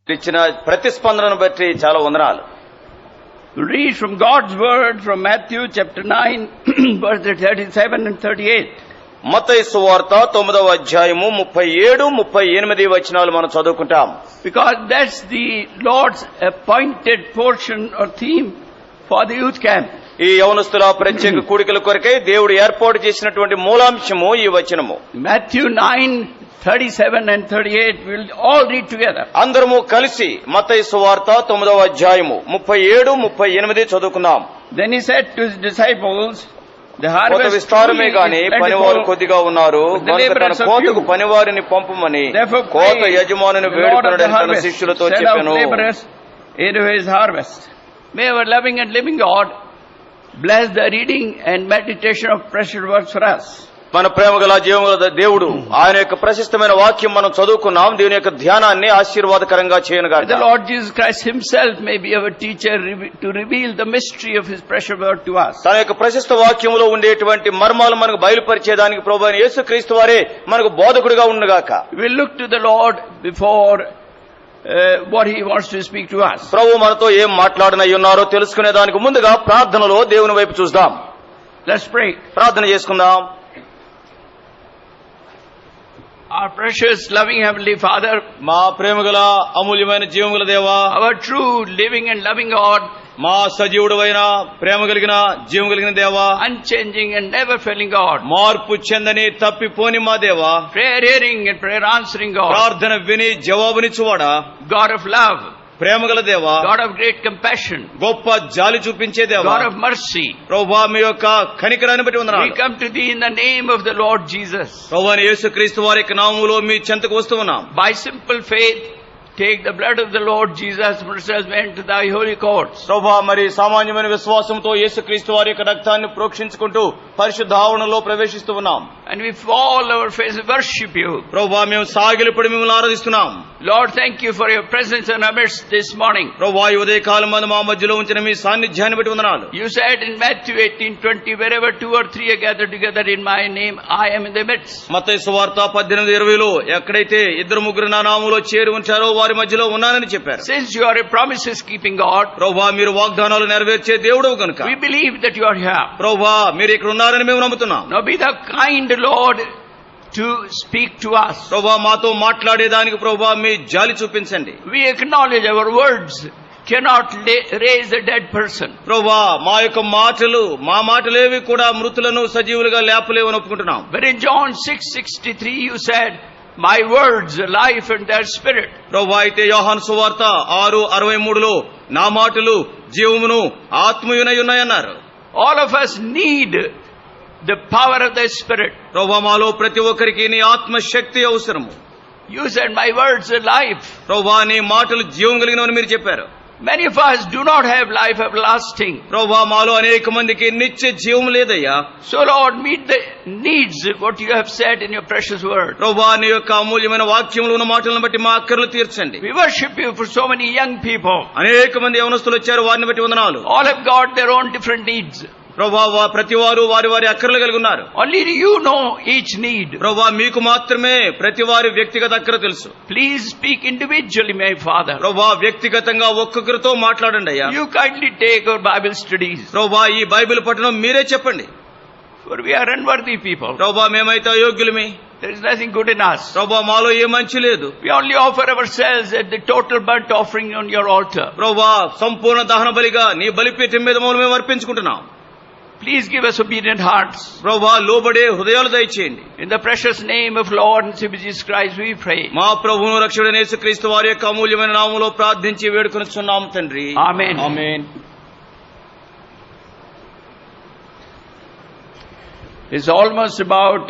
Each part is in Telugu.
ఇచ్చిన ప్రతిస్పందనను బట్టి చాలా వందనాలు. Read from God's word from Matthew chapter 9 verses 37 and 38. మత్తయి సువార్త 9వ అధ్యాయము 37, 38 వచనాలు మనం చదువుకుంటాం. Because that's the Lord's appointed portion or theme for the youth camp. ఈ యవనస్తుల ప్రత్యేక కూడికల కొరకై దేవుడు ఏర్పాటు చేసినటువంటి మూలాంశము ఈ వచనము. Matthew 9:37 and 38 we'll all read together. అందరము కలిసి మత్తయి సువార్త 9వ అధ్యాయము 37, 38 చదువుకుందాం. Then he said to his disciples, the కోత harvest విస్తారమే గాని పనివారు plentiful, కొద్దిగా ఉన్నారు, కనుక తన కోతకు పనివారిని పంపమని కోత యజమానుని వేడుకొనుడని తన శిష్యులతో send out చెప్పెను. laborers into his harvest. May our loving and living God bless the reading and meditation of precious words for us. మన ప్రేమ గల జీవముల దేవుడు ఆయన యొక్క ప్రశస్తమైన వాక్యం మనం చదువుకున్నాం. దీని యొక్క ధ్యానాన్ని ఆశీర్వాదకరంగా చేయనుగాక. The Lord Jesus Christ himself may be our teacher to reveal the mystery of his precious word to us. తన యొక్క ప్రశస్త వాక్యములో ఉండేటువంటి మర్మాలు మనకు బయలుపరిచేదానికి ప్రభువైన యేసుక్రీస్తు వారే మనకు బోధకుడిగా ఉండుగాక. We look to the Lord before what he wants to speak to us. ప్రభు మనతో ఏం మాట్లాడనై ఉన్నారో తెలుసుకునే దానికి ముందుగా ప్రార్థనలో దేవుని వైపు చూద్దాం. Let's pray. ప్రార్థన చేసుకుందాం. Our precious loving heavenly Father, మా ప్రేమగల అమూల్యమైన జీవముల దేవా, our true living and loving God, మా సజీవుడైన ప్రేమ కలిగిన జీవం కలిగిన దేవా, unchanging and never failing God, మార్పు చెందని తప్పిపోని మా దేవా, prayer hearing and prayer answering God, ప్రార్థన విని జవాబునిచ్చువాడా, God of love, ప్రేమగల దేవా, God of great compassion, గొప్ప జాలి చూపించే దేవా, God of mercy, ప్రభువా మీ యొక్క కనికరాన్ని బట్టి we వందనాలు. come to thee in the name of the Lord Jesus. ప్రభువైన యేసుక్రీస్తు వారి యొక్క నామములో మీ చెంతకు వస్తూ ఉన్నాం. By simple faith, take the blood of the Lord Jesus Christ into thy holy courts. ప్రభువా మరి సామాన్యమైన విశ్వాసంతో యేసుక్రీస్తు వారి యొక్క రక్తాన్ని ప్రోక్షించుకుంటూ పరిశుద్ధ ఆవరణలో ప్రవేశిస్తూ ఉన్నాం. And we fall our face and worship you. ప్రభువా మేము సాగిలపడి మిమ్మల్ని ఆరాధిస్తున్నాం. Lord, thank you for your presence in our midst this morning. ప్రభువా ఈ ఉదయ కాలం మందు మా మధ్యలో ఉంచిన మీ సాన్నిధ్యాన్ని బట్టి వందనాలు. You said in Matthew 18:20, wherever two or three are gathered together in my name, I am in the midst. మత్తయి సువార్త 18:20లో ఎక్కడైతే ఇద్దరు ముగ్గురు నా నామములో చేరి ఉంచారో వారి మధ్యలో ఉన్నానని చెప్పారు. Since you are a promises keeping God, ప్రభువా మీరు వాగ్దానాలు నెరవేర్చే దేవుడవు కనుక we believe that you are here. ప్రభువా మీరు ఇక్కడ ఉన్నారని మేము నమ్ముతున్నాం. Now be the kind Lord to speak to us. ప్రభువా మాతో మాట్లాడేదానికి ప్రభువా మీ జాలి చూపించండి. We acknowledge our words cannot raise a dead person. ప్రభువా మా యొక్క మాటలు మా మాటలేవి కూడా మృతులను సజీవులుగా లేపలేవని ఒప్పుకుంటున్నాం. But in John 6:63 you said, my words are life and their spirit. ప్రభువా అయితే యోహాను సువార్త 6:63లో నా మాటలు జీవమును ఆత్మయునై ఉన్నాయన్నారు. All of us need the power of the spirit. ప్రభువా మాలో ప్రతి ఒక్కరికి నీ ఆత్మ శక్తి అవసరము. You said my words are life. ప్రభువా నీ మాటలు జీవం కలిగినవని మీరు చెప్పారు. Many of us do not have life everlasting. ప్రభువా మాలో అనేక మందికి నిత్య జీవం లేదయ్యా. So Lord, meet the needs what you have said in your precious word. ప్రభువా నీ యొక్క అమూల్యమైన వాక్యములో ఉన్న మాటలను బట్టి మా అక్కర్లు తీర్చండి. We worship you for so many young people. అనేక మంది యవనస్తులు వచ్చారు, వారిని బట్టి వందనాలు. All have got their own different needs. ప్రభువా ప్రతి వారు వారి వారి అక్కర్లు కలిగి ఉన్నారు. Only you know each need. ప్రభువా మీకు మాత్రమే ప్రతి వారి వ్యక్తిగత అక్కర తెలుసు. Please speak individually, my Father. ప్రభువా వ్యక్తిగతంగా ఒక్కొక్కరితో మాట్లాడండి అయ్యా. You kindly take our Bible studies. ప్రభువా ఈ బైబిల్ పఠనం మీరే చెప్పండి. For we are unworthy people. ప్రభువా మేమైతే అయోగ్యులమే. There is nothing good in us. ప్రభువా మాలో ఏ మంచి లేదు. We only offer ourselves at the total burnt offering on your altar. ప్రభువా సంపూర్ణ దహన బలిగా నీ బలిపీఠం మీద మమ్మల్ని మేము అర్పించుకుంటున్నాం. Please give us obedient hearts. ప్రభువా లోబడే హృదయాలు దయచేయండి. In the precious name of Lord and Savior Jesus Christ we pray. మా ప్రభువును రక్షకుడైన యేసుక్రీస్తు వారి యొక్క అమూల్యమైన నామములో ప్రార్థించి వేడుకొనుచున్నాము తండ్రి. Amen. Amen. It's almost about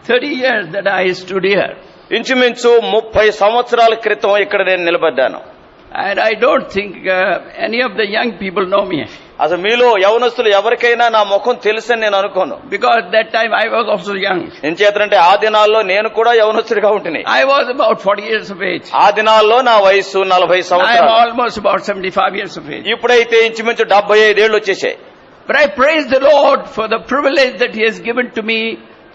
30 years that I stood here. ఇంచుమించు 30 సంవత్సరాల క్రితం ఇక్కడ నేను నిలబడ్డాను. And I don't think any of the young people know me. అసలు మీలో యవనస్తులు ఎవరికైనా నా ముఖం తెలుసని నేను అనుకోను. Because that time I was also young. ఎంచేతంటే ఆ దినాల్లో నేను కూడా యవనస్తుడిగా ఉంటుని. I was about 40 years of age. ఆ దినాల్లో నా వయసు 40 I am సంవత్సరాలు. almost about 75 years of age. ఇప్పుడైతే ఇంచుమించు 75 ఏళ్ళు వచ్చేసాయి. But I praise the Lord for the privilege that He has given to me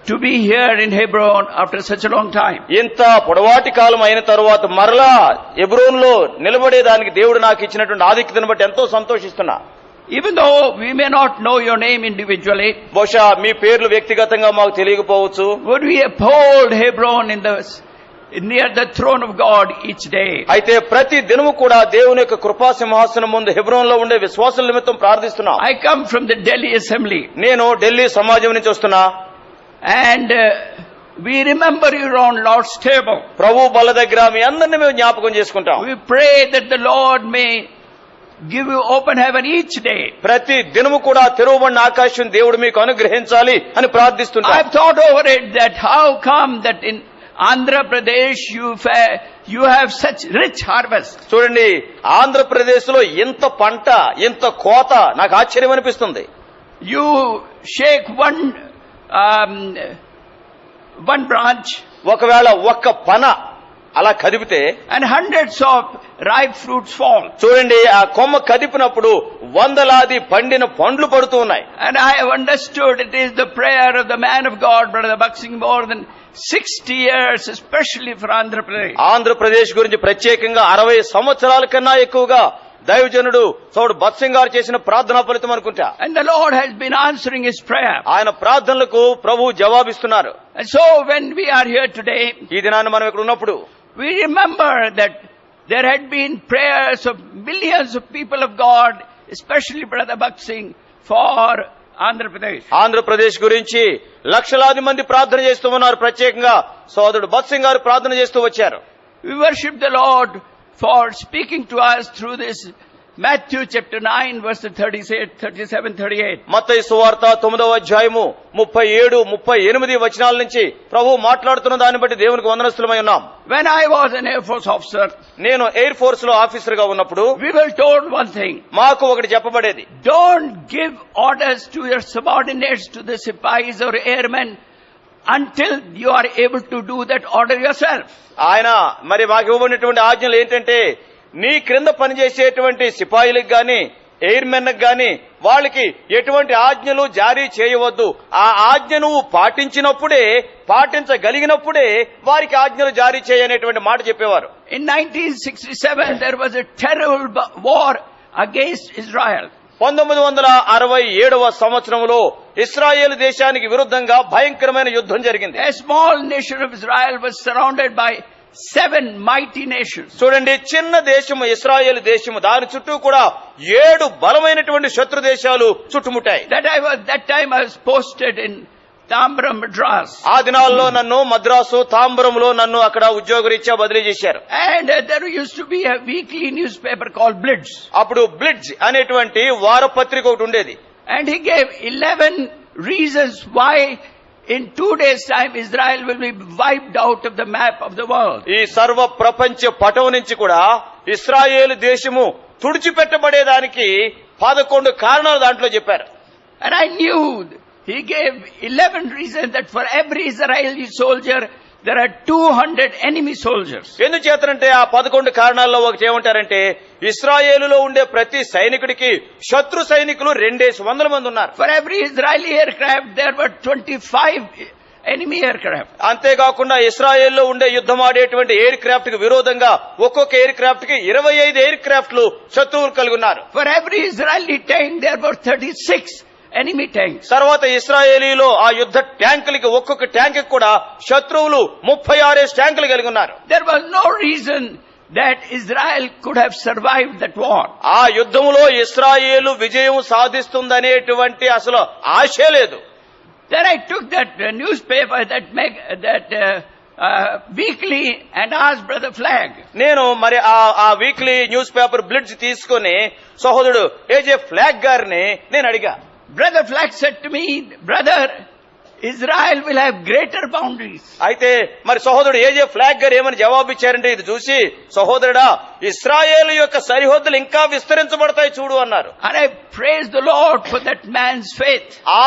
to be here in Hebron after such a long time. ఇంత పొడవాటి కాలం అయిన తరువాత మరలా హెబ్రోన్ లో నిలబడేదానికి దేవుడు నాకు ఇచ్చినటువంటి ఆధిక్యతను బట్టి ఎంతో సంతోషిస్తున్నా. Even though we may not know your name individually, బహుశా మీ పేర్లు వ్యక్తిగతంగా మాకు తెలియకపోవచ్చు. would we uphold Hebron near the throne of God each day? అయితే ప్రతి దినము కూడా దేవుని యొక్క కృపా సింహాసనం ముందు హెబ్రోన్ లో ఉండే విశ్వాసుల నిమిత్తం ప్రార్థిస్తున్నాం. I come from the Delhi Assembly. నేను ఢిల్లీ సమాజం నుంచి వస్తున్నా. And we remember you on Lord's table. ప్రభు బల్ల దగ్గర మీ అందరినీ మేము జ్ఞాపకం చేసుకుంటాం. We pray that the Lord may give you open heaven each day. ప్రతి దినము కూడా తెరవబడిన ఆకాశం దేవుడు మీకు అనుగ్రహించాలి అని ప్రార్థిస్తుంటాం. I've thought over it that how come that in Andhra Pradesh you have such rich harvest. చూడండి, ఆంధ్రప్రదేశ్ లో ఇంత పంట, ఇంత కోత నాకు ఆశ్చర్యం అనిపిస్తుంది. You shake one branch ఒకవేళ ఒక్క పన అలా కదిపితే and hundreds of ripe fruits fall. చూడండి, ఆ కొమ్మ కదిపినప్పుడు వందలాది పండిన పండ్లు పడుతూ ఉన్నాయి. And I have understood it is the prayer of the man of God, Brother Baksing, more than 60 years, especially for Andhra Pradesh. Andhra Pradesh గురించి ప్రత్యేకంగా 60 సంవత్సరాల కన్నా ఎక్కువగా దైవజనుడు సోడు బత్సింగ్ గారు చేసిన ప్రార్థనా ఫలితం అనుకుంటా. And the Lord has been answering his prayer. ఆయన ప్రార్థనలకు ప్రభు జవాబిస్తున్నారు. And so when we are here today, ఈ దినాన్ని మనం ఇక్కడ ఉన్నప్పుడు we remember that there had been prayers of millions of people of God, especially Brother Baksing, for Andhra Pradesh. Andhra Pradesh గురించి లక్షలాది మంది ప్రార్థన చేస్తూ ఉన్నారు. ప్రత్యేకంగా సోదరుడు బత్సింగ్ గారు ప్రార్థన చేస్తూ వచ్చారు. We worship the Lord for speaking to us through this Matthew chapter 9 verses 37, 38. మత్తయి సువార్త 9వ అధ్యాయము 37, 38 వచనాల నుంచి ప్రభు మాట్లాడుతున్న దాన్ని బట్టి దేవునికి వందనస్తులమై ఉన్నాం. When I was an Air Force officer, నేను ఎయిర్ ఫోర్స్ లో ఆఫీసర్ గా ఉన్నప్పుడు we were told one thing. మాకు ఒకటి చెప్పబడేది. Don't give orders to your subordinates, to the sipais or airmen, until you are able to do that order yourself. ఆయన మరి మాకు ఇవ్వబడినటువంటి ఆజ్ఞలు ఏంటంటే, నీ క్రింద పనిచేసేటువంటి సిపాయిలకు గాని ఎయిర్మెన్ గాని వాళ్ళకి ఎటువంటి ఆజ్ఞలు జారీ చేయవద్దు. ఆ ఆజ్ఞ నువ్వు పాటించగలిగినప్పుడే వారికి ఆజ్ఞలు జారీ చేయనేటువంటి మాట చెప్పేవారు. In 1967 there was a terrible war against Israel. 1967వ సంవత్సరంలో ఇశ్రాయేలు దేశానికి విరుద్ధంగా భయంకరమైన యుద్ధం జరిగింది. A small nation of Israel was surrounded by 7 mighty nations. చూడండి, చిన్న దేశము ఇశ్రాయేలు దేశము, దాని చుట్టూ కూడా 7 బలమైనటువంటి శత్రు దేశాలు చుట్టుముట్టాయి. That time I was posted in Tambram, Madras. ఆ దినాల్లో నన్ను మద్రాసు తాంబరంలో నన్ను అక్కడ ఉద్యోగరీత్యా బదిలీ చేశారు. And there used to be a weekly newspaper called Blitz. అప్పుడు బ్లిడ్జ్ అనేటువంటి వారపత్రిక ఒకటి ఉండేది. And he gave 11 reasons why in 2 days time Israel will be wiped out of the map of the world. ఈ సర్వ ప్రపంచ పటం నుంచి కూడా ఇశ్రాయేలు దేశము తుడిచిపెట్టబడేదానికి 11 కారణాలు దాంట్లో చెప్పారు. And I knew he gave 11 reasons that for every Israeli soldier there are 200 enemy soldiers. ఎందుచేతనంటే ఆ 11 కారణాల్లో ఒకటి ఏమంటారంటే, ఇశ్రాయేలులో ఉండే ప్రతి సైనికుడికి శత్రు సైనికులు 200 మంది ఉన్నారు. For every Israeli aircraft there were 25 enemy aircraft. అంతేకాకుండా ఇశ్రాయేల్లో ఉండే యుద్ధమాడేటువంటి ఎయిర్ క్రాఫ్ట్ కి విరోధంగా ఒక్కొక్క ఎయిర్ క్రాఫ్ట్ కి 25 ఎయిర్ క్రాఫ్ట్లు శత్రువులు కలిగి ఉన్నారు. For every Israeli tank there were 36 enemy tanks. తర్వాత ఇశ్రాయేలీలో ఆ యుద్ధ ట్యాంకులకి ఒక్కొక్క ట్యాంక్ కూడా శత్రువులు 36 ట్యాంకులు కలిగి ఉన్నారు. There was no reason that Israel could have survived that war. ఆ యుద్ధములో ఇశ్రాయేలు విజయం సాధిస్తుందనేటువంటి అసలు ఆశే లేదు. Then I took that newspaper, that weekly, and asked Brother Flag. నేను మరి ఆ వీక్లీ న్యూస్ పేపర్ బ్లిడ్జ్ తీసుకుని సహోదరుడు ఏజే ఫ్లాగ్ గారిని నేను అడిగా. Brother Flag said to me, brother, Israel will have greater boundaries. అయితే మరి సహోదరుడు ఏజే ఫ్లాగ్ గారు ఏమని జవాబు ఇచ్చారంటే, ఇది చూసి సహోదరుడా, ఇశ్రాయేలు యొక్క సరిహద్దులు ఇంకా విస్తరించబడతాయి చూడు అన్నారు. And I praise the Lord for that man's faith. ఆ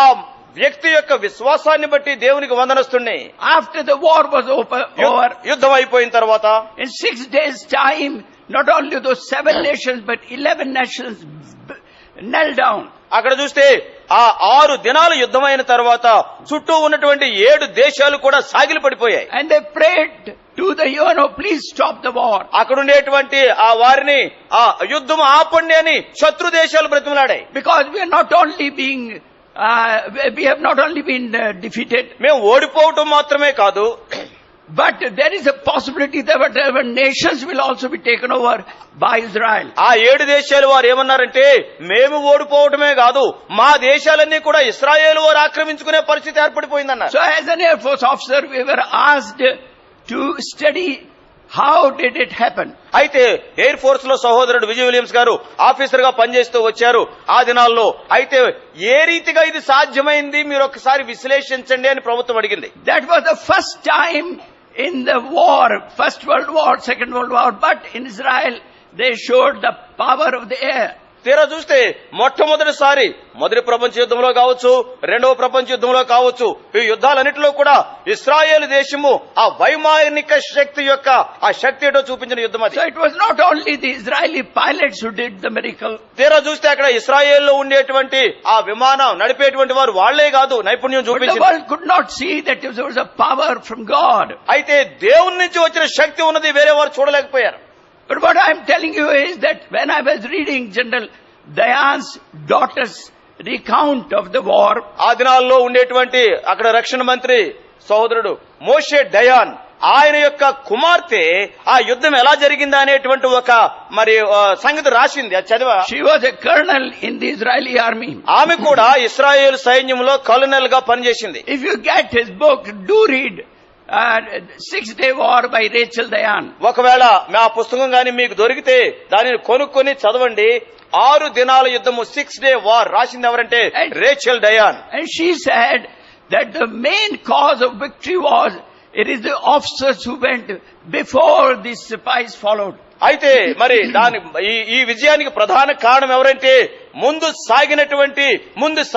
వ్యక్తి యొక్క విశ్వాసాన్ని బట్టి దేవునికి వందనస్తున్నాయి. After the war was over, యుద్ధం అయిపోయిన తర్వాత in 6 days time, not only those 7 nations but 11 nations knelt down. అక్కడ చూస్తే ఆ 6 దినాల యుద్ధమైన తర్వాత చుట్టూ ఉన్నటువంటి 7 దేశాలు కూడా సాగిలి పడిపోయాయి. And they prayed to the UN, please stop the war. అక్కడ ఉండేటువంటి ఆ వారిని ఆ యుద్ధం ఆపండి అని శత్రు దేశాలు బ్రతిమలాడాయి. Because we are not only being, we have not only been defeated, మేము ఓడిపోవటం మాత్రమే కాదు, but there is a possibility that whatever nations will also be taken over by Israel. ఆ 7 దేశాలు వారు ఏమన్నారంటే మేము ఓడిపోవటమే కాదు మా దేశాలన్నీ కూడా ఇశ్రాయేలు వారు ఆక్రమించుకునే పరిస్థితి ఏర్పడిపోయిందన్నారు. So as an Air Force officer, we were asked to study how did it happen. అయితే ఎయిర్ ఫోర్స్ లో సహోదరుడు విజయ్ విలియమ్స్ గారు ఆఫీసర్ గా పనిచేస్తూ వచ్చారు ఆ దినాల్లో. అయితే ఏ రీతిగా ఇది సాధ్యమైంది మీరు ఒకసారి విశ్లేషించండి అని ప్రభుత్వం అడిగింది. That was the first time in the war, First World War, Second World War, but in Israel they showed the power of the air. తీరా చూస్తే మొట్టమొదటిసారి మొదటి ప్రపంచ యుద్ధంలో కావచ్చు, రెండవ ప్రపంచ యుద్ధంలో కావచ్చు, ఈ యుద్ధాలన్నింటిలో కూడా ఇశ్రాయేల్ దేశము ఆ వైమానిక శక్తి యొక్క ఆ శక్తి ఏంటో చూపించిన యుద్ధం అది. So it was not only the Israeli pilots who did the miracle. తీరా చూస్తే అక్కడ ఇశ్రాయేల్లో ఉండేటువంటి ఆ విమానం నడిపేటువంటి వారు వాళ్లే కాదు నైపుణ్యం But the చూపించారు. world could not see that there was a power from God. అయితే దేవుని నుంచి వచ్చిన శక్తి ఉన్నది వేరే వారు చూడలేకపోయారు. But what I am telling you is that when I was reading General Dayan's daughter's recount of the war, ఆ దినాల్లో ఉండేటువంటి అక్కడ రక్షణ మంత్రి సహోదరుడు మోషే డయాన్ ఆయన యొక్క కుమార్తె ఆ యుద్ధం ఎలా జరిగిందా అనేటువంటి ఒక మరి సంగతి రాసింది. అది చదివా. she was a colonel in the Israeli army. ఆమె కూడా ఇశ్రాయేల్ సైన్యంలో కల్నల్ గా పనిచేసింది. If you get his book, do read 6-day war by Rachel Dayan. ఒకవేళ ఆ పుస్తకం గాని మీకు దొరికితే దానిని కొనుక్కొని చదవండి. 6 దినాల యుద్ధము 6-day war రాసింది ఎవరంటే Rachel Diane. And she said that the main cause of victory was it is the officers who went before the spies followed. అయితే మరి దాని ఈ విజయానికి ప్రధాన కారణం ఎవరంటే ముందు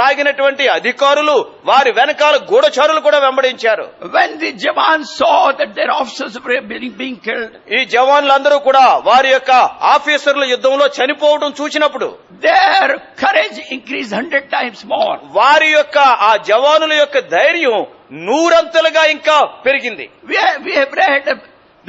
సాగినటువంటి అధికారులు వారి వెనకాల గూఢచారులు కూడా వెంబడించారు. When the Jawans saw that their officers were being killed, ఈ జవాన్లందరూ కూడా వారి యొక్క ఆఫీసర్ల యుద్ధంలో చనిపోవడం చూసినప్పుడు their courage increased 100 times more. వారి యొక్క ఆ జవానుల యొక్క ధైర్యం 100 ఇంకా పెరిగింది. We have read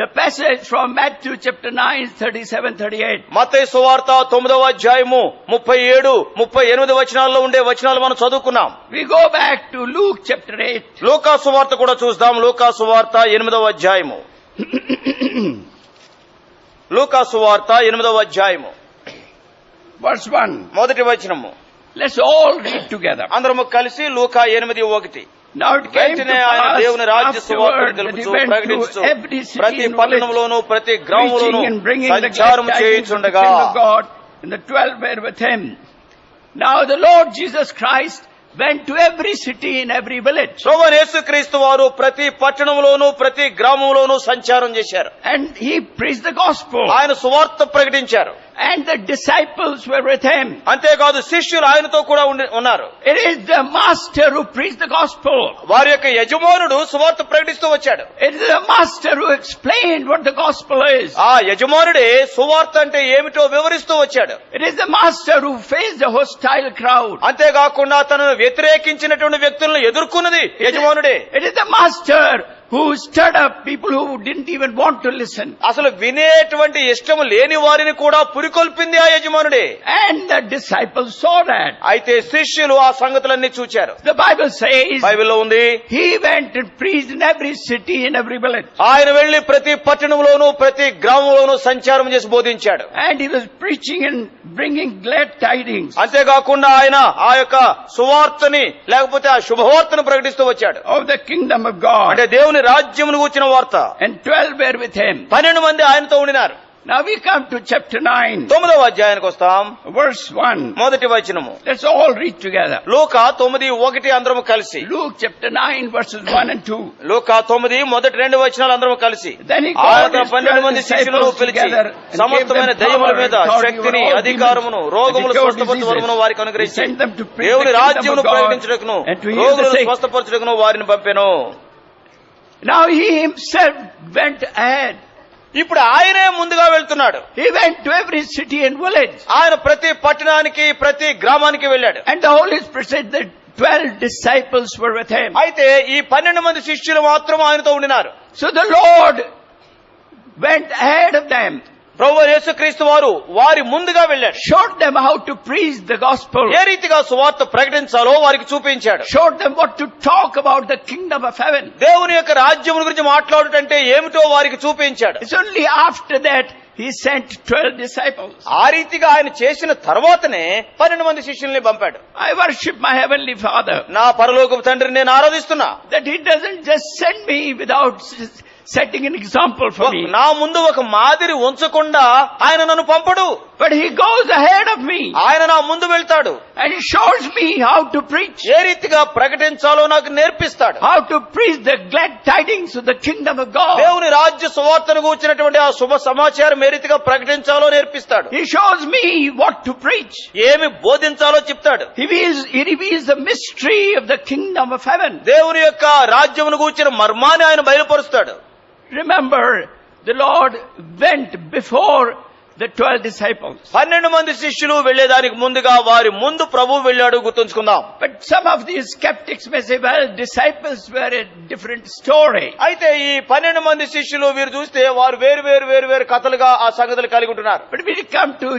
the passage from Matthew chapter 9, 37-38. మత్తయి సువార్త 9వ అధ్యాయము 37-38 వచనాల్లో ఉండే వచనాలు మనం చదువుకున్నాం. We go back to Luke chapter 8. లూకా సువార్త కూడా చూద్దాం. లూకా సువార్త 8వ అధ్యాయము. లూకా సువార్త 8వ అధ్యాయము Verse 1. మొదటి వచనము. Let's all read together. అందరము కలిసి లూకా 8:1. Now it came to వెంటనే ఆయన దేవుని రాజ్య pass సువార్తను afterward that he తెలుపుచూ went ప్రకటించు to every city ప్రతి and పట్టణంలోనూ ప్రతి గ్రామంలోనూ preaching and bringing the సంచారం glad tidings of the చేయుచుండగా kingdom of God, and the 12 were with him. Now the Lord Jesus Christ went to every city and every village. ప్రభువైన యేసుక్రీస్తు వారు ప్రతి పట్టణంలోనూ ప్రతి గ్రామంలోనూ సంచారం చేశారు. And he preached the gospel. ఆయన సువార్త ప్రకటించారు. And the disciples were with him. అంతేకాదు శిష్యులు ఆయనతో కూడా ఉన్నారు. It is the master who preached the gospel. వారి యొక్క యజమానుడు సువార్త ప్రకటిస్తూ వచ్చాడు. It is the master who explained what the gospel is. ఆ యజమానుడే సువార్త అంటే ఏమిటో వివరిస్తూ వచ్చాడు. It is the master who faced the hostile crowd. అంతేకాకుండా తనను వ్యతిరేకించినటువంటి వ్యక్తులను ఎదుర్కొన్నది యజమానుడే. It is the master who stirred up people who didn't even want to listen. అసలు వినేటువంటి ఇష్టం లేని వారిని కూడా పురికొల్పింది ఆ యజమానుడే. And the disciples saw that. అయితే శిష్యులు ఆ సంగతులన్నీ చూచారు. The Bible says బైబిల్లో ఉంది, he went and preached in every city and every village. ఆయన వెళ్లి ప్రతి పట్టణంలోనూ ప్రతి గ్రామంలోనూ సంచారం చేసి బోధించాడు. And he was preaching and bringing glad tidings అంతేకాకుండా ఆయన ఆ యొక్క సువార్తని లేకపోతే ఆ శుభవార్తను ప్రకటిస్తూ వచ్చాడు. of the kingdom of God. అంటే దేవుని రాజ్యమును గూర్చిన వార్త. And 12 were with him. 12 మంది ఆయనతో ఉండినారు. Now we come to chapter 9, 9వ అధ్యాయానికి వస్తాం. verse 1. మొదటి వచనము. Let's all read together. లూకా 9:1 అందరము కలిసి. Luke chapter 9, verses 1 and 2. లూకా 9 మొదటి 2 వచనాలు అందరము కలిసి. Then he ఆయన called his 12 మంది 12 శిష్యులను disciples పిలిచి together and gave సమస్తమైన them దయ్యముల power మీద and authority శక్తిని over all అధికారమును demons రోగములు and to cure స్వస్థపరచు వరమును వారికి diseases. అనుగ్రహించి He sent them to preach దేవుని the kingdom రాజ్యమును of God ప్రకటించుటకును and to heal the రోగులను sick. స్వస్థపరచుటకును వారిని పంపెను. Now he himself went ahead ఇప్పుడు ఆయనే ముందుగా వెళ్తున్నాడు. He went to every city and village. ఆయన ప్రతి పట్టణానికి ప్రతి గ్రామానికి వెళ్ళాడు. And the Holy Spirit said that 12 disciples were with him. అయితే ఈ 12 మంది శిష్యులు మాత్రం ఆయనతో ఉండినారు. So the Lord went ahead of them, ప్రభువు యేసుక్రీస్తు వారు వారి ముందుగా వెళ్ళాడు. showed them how to preach the gospel, ఏ రీతిగా సువార్త ప్రకటించాలో వారికి చూపించాడు. showed them what to talk about the kingdom of heaven. దేవుని యొక్క రాజ్యం గురించి మాట్లాడుటంటే ఏమిటో వారికి చూపించాడు. It's only after that he sent 12 disciples. ఆ రీతిగా ఆయన చేసిన తర్వాతనే 12 మంది శిష్యుల్ని పంపాడు. I worship my heavenly Father నా పరలోకపు తండ్రిని నేను ఆరాధిస్తున్నా. that he doesn't just send me without setting an example for me, నా ముందు ఒక మాదిరి ఉంచకుండా ఆయన నన్ను పంపడు. but he goes ahead of me ఆయన నా ముందు వెళ్తాడు. and he shows me how to preach, ఏ రీతిగా ప్రకటించాలో నాకు నేర్పిస్తాడు. how to preach the glad tidings of the kingdom of God. దేవుని రాజ్య సువార్తను గూర్చినటువంటి ఆ శుభ సమాచారం ఏ రీతిగా ప్రకటించాలో నేర్పిస్తాడు. He shows me what to preach. ఏమి బోధించాలో చెప్తాడు. He reveals the mystery of the kingdom of heaven. దేవుని యొక్క రాజ్యమును గూర్చిన మర్మాన్ని ఆయన బయలుపరుస్తాడు. Remember, the Lord went before the 12 disciples. 12 మంది శిష్యులు వెళ్లేదానికి ముందుగా వారి ముందు ప్రభువు వెళ్ళాడు. గుర్తుంచుకుందాం. But some of these skeptics may say, well, disciples were a different story. అయితే ఈ 12 మంది శిష్యులు వీరు చూస్తే వారు వేరు కథలుగా ఆ సంగతులు కలిగి ఉంటున్నారు. But we come to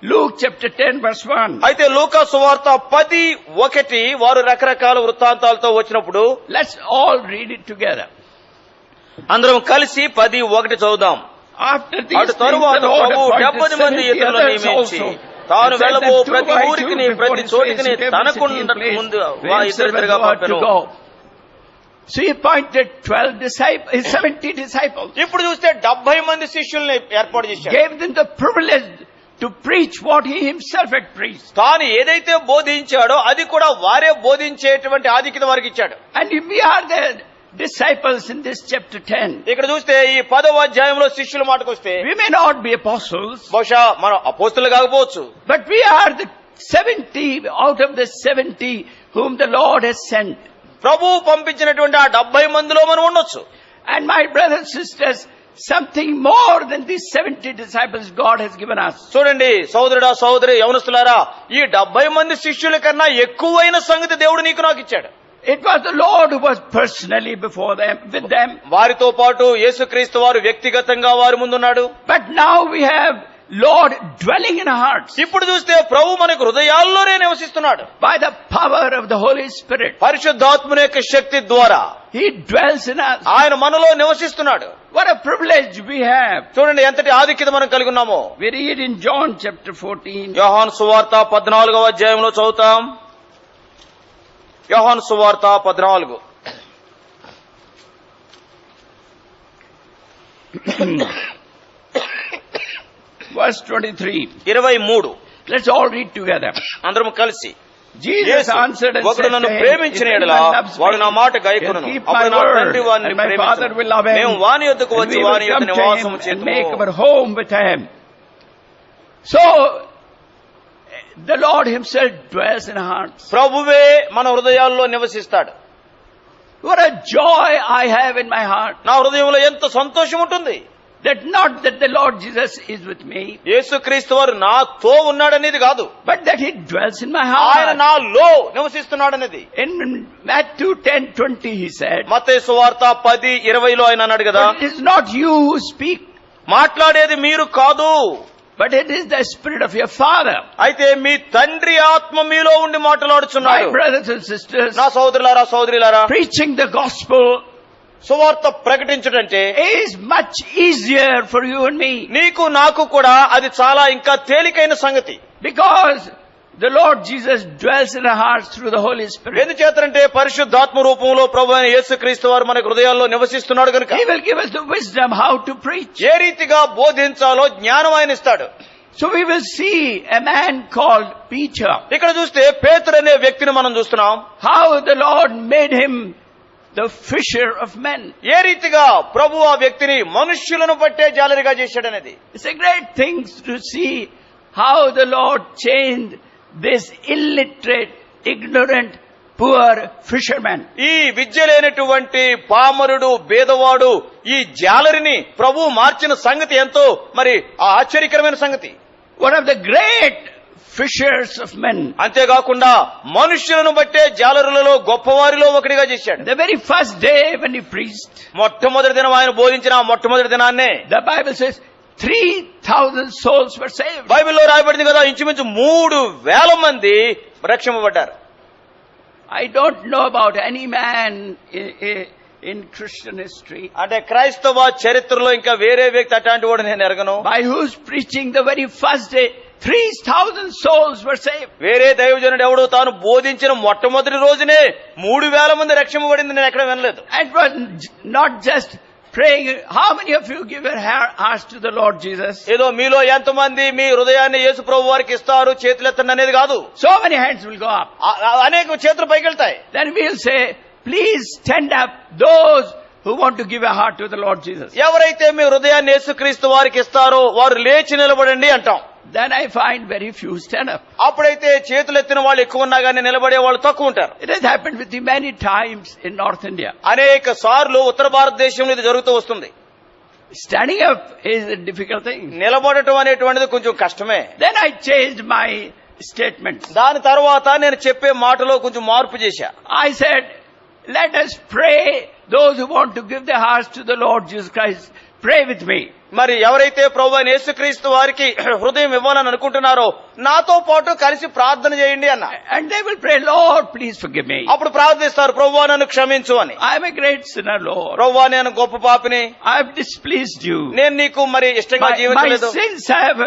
Luke chapter 10 verse 1. అయితే లూకా సువార్త 10:1 వారు రకరకాల వృత్తాంతాలతో వచ్చినప్పుడు Let's all read it together. అందరం కలిసి 10:1 చదువుదాం. After these అటు things, తరువాత the Lord ప్రభువు appointed 70 మంది 70 ఇతరులను others నియమించి also. తాను And said వెళ్ళబో that 2 ప్రతి by 2 ఊరికి before ప్రతి his చోటికి face in every తనకుండా city and place ముందు where ఇద్దరిగా servants were పంపెను. to go. So he appointed 12 disciples, 70 disciples, ఇప్పుడు చూస్తే 70 మంది శిష్యుల్ని ఏర్పాటు చేశాడు. gave them the privilege to preach what he himself had preached. తాను ఏదైతే బోధించాడో అది కూడా వారే బోధించేటువంటి ఆధిక్యత వారికి ఇచ్చాడు. And if we are the disciples in this chapter 10, ఇక్కడ చూస్తే ఈ 10వ అధ్యాయంలో శిష్యుల మాటకు వస్తే we may not be apostles, బహుశా మనం అపోస్తులు కాకపోవచ్చు. but we are the 70 out of the 70 whom the Lord has sent. ప్రభువు పంపించినటువంటి ఆ 70 మందిలో మనం ఉండొచ్చు. And my brothers and sisters, something more than these 70 disciples God has given us. చూడండి సోదరుడా సోదరి యవనస్తులారా, ఈ 70 మంది శిష్యుల కన్నా ఎక్కువైన సంగతి దేవుడు నీకు నాకు ఇచ్చాడు. It was the Lord who was personally before them, with them. వారితో పాటు యేసుక్రీస్తు వారు వ్యక్తిగతంగా వారి ముందున్నాడు. But now we have Lord dwelling in our hearts ఇప్పుడు చూస్తే ప్రభు మనకు హృదయాల్లోనే నివసిస్తున్నాడు. by the power of the Holy Spirit. పరిశుద్ధాత్మని యొక్క శక్తి ద్వారా He dwells in us. ఆయన మనలో నివసిస్తున్నాడు. What a privilege we have. చూడండి ఎంతటి ఆధిక్యత మనం కలిగి ఉన్నామో. We read in John chapter 14. యోహాను సువార్త 14వ అధ్యాయంలో చదువుతాం. యోహాను సువార్త 14. Verse 23. 23. Let's all read together. అందరం కలిసి. Jesus యేసు, answered and ఒకడు said నన్ను to him, ప్రేమించిన "If ఎడల anyone loves me, వాడు నా మాట గైకొనును. he'll keep అప్పుడు my నా word, తండ్రి వారిని and my Father will love ప్రేమించును. him, మేము వాని యొద్దకు and వచ్చి we will వాని యొద్ద come to నివాసము him and make చేతుము. our home with him." So, the Lord himself dwells in our hearts. ప్రభువే మన హృదయాల్లో నివసిస్తాడు. What a joy I have in my heart. నా హృదయంలో ఎంత సంతోషం ఉంటుంది. That not that the Lord Jesus is with me, యేసుక్రీస్తు వారు నాతో ఉన్నాడనేది కాదు, but that he dwells in my ఆయన heart. నాలో నివసిస్తున్నాడనేది. In Matthew 10:20 he said, మత్తయి సువార్త 10:20 ఆయన అన్నాడు కదా, "But it is not you who speak, మాట్లాడేది మీరు కాదు, but it is the Spirit of your Father." అయితే మీ తండ్రి ఆత్మ మీలో ఉండి My మాట్లాడుచున్నాడు. brothers and sisters, నా సోదరులారా సోదరులారా, preaching the gospel సువార్త ప్రకటించుటంటే is much easier for you and me, నీకు నాకు కూడా అది చాలా ఇంకా తేలికైన సంగతి. because the Lord Jesus dwells in our hearts through the Holy Spirit. ఎందుచేతంటే పరిశుద్ధాత్మ రూపంలో ప్రభు అయిన యేసుక్రీస్తు వారు మన హృదయాల్లో నివసిస్తున్నాడు కనుక He will give us the wisdom how to preach. ఏ రీతిగా బోధించాలో జ్ఞానం ఆయన ఇస్తాడు. So we will see a man called Peter, ఇక్కడ చూస్తే పేతురు అనే వ్యక్తిని మనం చూస్తున్నాం. how the Lord made him the fisher of men. ఏ రీతిగా ప్రభు ఆ వ్యక్తిని మనుష్యులను పట్టే జాలరిగా చేశాడనేది. It's a great thing to see how the Lord changed this illiterate, ignorant poor fisherman. ఈ విద్య లేనటువంటి పామరుడు బేదవాడు ఈ జాలరిని ప్రభు మార్చిన సంగతి ఎంతో మరి ఆశ్చర్యకరమైన సంగతి. One of the great fishers of men. అంతేకాకుండా మనుష్యులను బట్టే జాలరులలో గొప్పవారిలో ఒకటిగా చేశాడు. The very first day when he preached, మొట్టమొదటి దినం ఆయన బోధించిన ఆ మొట్టమొదటి దినాన్నే the Bible says 3,000 souls were saved. బైబిల్లో రాయబడింది కదా, ఇంచుమించు 3,000 మంది రక్షింపబడ్డారు. I don't know about any man in Christian history అంటే క్రైస్తవ చరిత్రలో ఇంకా వేరే వ్యక్తి అట్లాంటి వాడు నేను ఎరగను, by whose preaching the very first day 3,000 souls were saved. వేరే దైవజనుడు ఎవడు తాను బోధించిన మొట్టమొదటి రోజునే 3,000 మంది రక్షింపబడింది నేను ఎక్కడ వినలేదు. And was not just praying. How many of you give your hearts to the Lord Jesus? ఏదో మీలో ఎంతమంది మీ హృదయాన్ని యేసు ప్రభు వారికి ఇస్తారు చేతులెత్తండి అనేది కాదు. So many hands will go up. అనేక చేతులు పైకెళ్తాయి. Then we'll say, please stand up those who want to give a heart to the Lord Jesus. ఎవరైతే మీ హృదయాన్ని యేసుక్రీస్తు వారికి ఇస్తారో వారు లేచి నిలబడండి అంటాం. Then I find very few stand up. అప్పుడైతే చేతులు ఎత్తిన వాళ్ళు ఎక్కువ ఉన్నా కానీ నిలబడే వాళ్ళు తక్కువ ఉంటారు. It has happened with me many times in North India. అనేక సార్లు ఉత్తర భారతదేశంలో ఇది జరుగుతూ వస్తుంది. Standing up is a difficult thing. నిలబడటం అనేటువంటిది కొంచెం కష్టమే. Then I changed my statements. దాని తర్వాత నేను చెప్పే మాటలో కొంచెం మార్పు చేశా. I said, let us pray. Those who want to give their hearts to the Lord Jesus Christ, pray with me. మరి ఎవరైతే ప్రభువైన యేసుక్రీస్తు వారికి హృదయం ఇవ్వాలని అనుకుంటున్నారో నాతో పాటు కలిసి ప్రార్థన చేయండి అన్న. And they will pray, Lord, please forgive me. అప్పుడు ప్రార్థిస్తారు, ప్రభువా నన్ను క్షమించు అని. I am a great sinner, Lord. ప్రభువా నేను గొప్ప పాపిని, I have displeased you. నేను నీకు మరి ఇష్టంగా My జీవించలేదు, sins have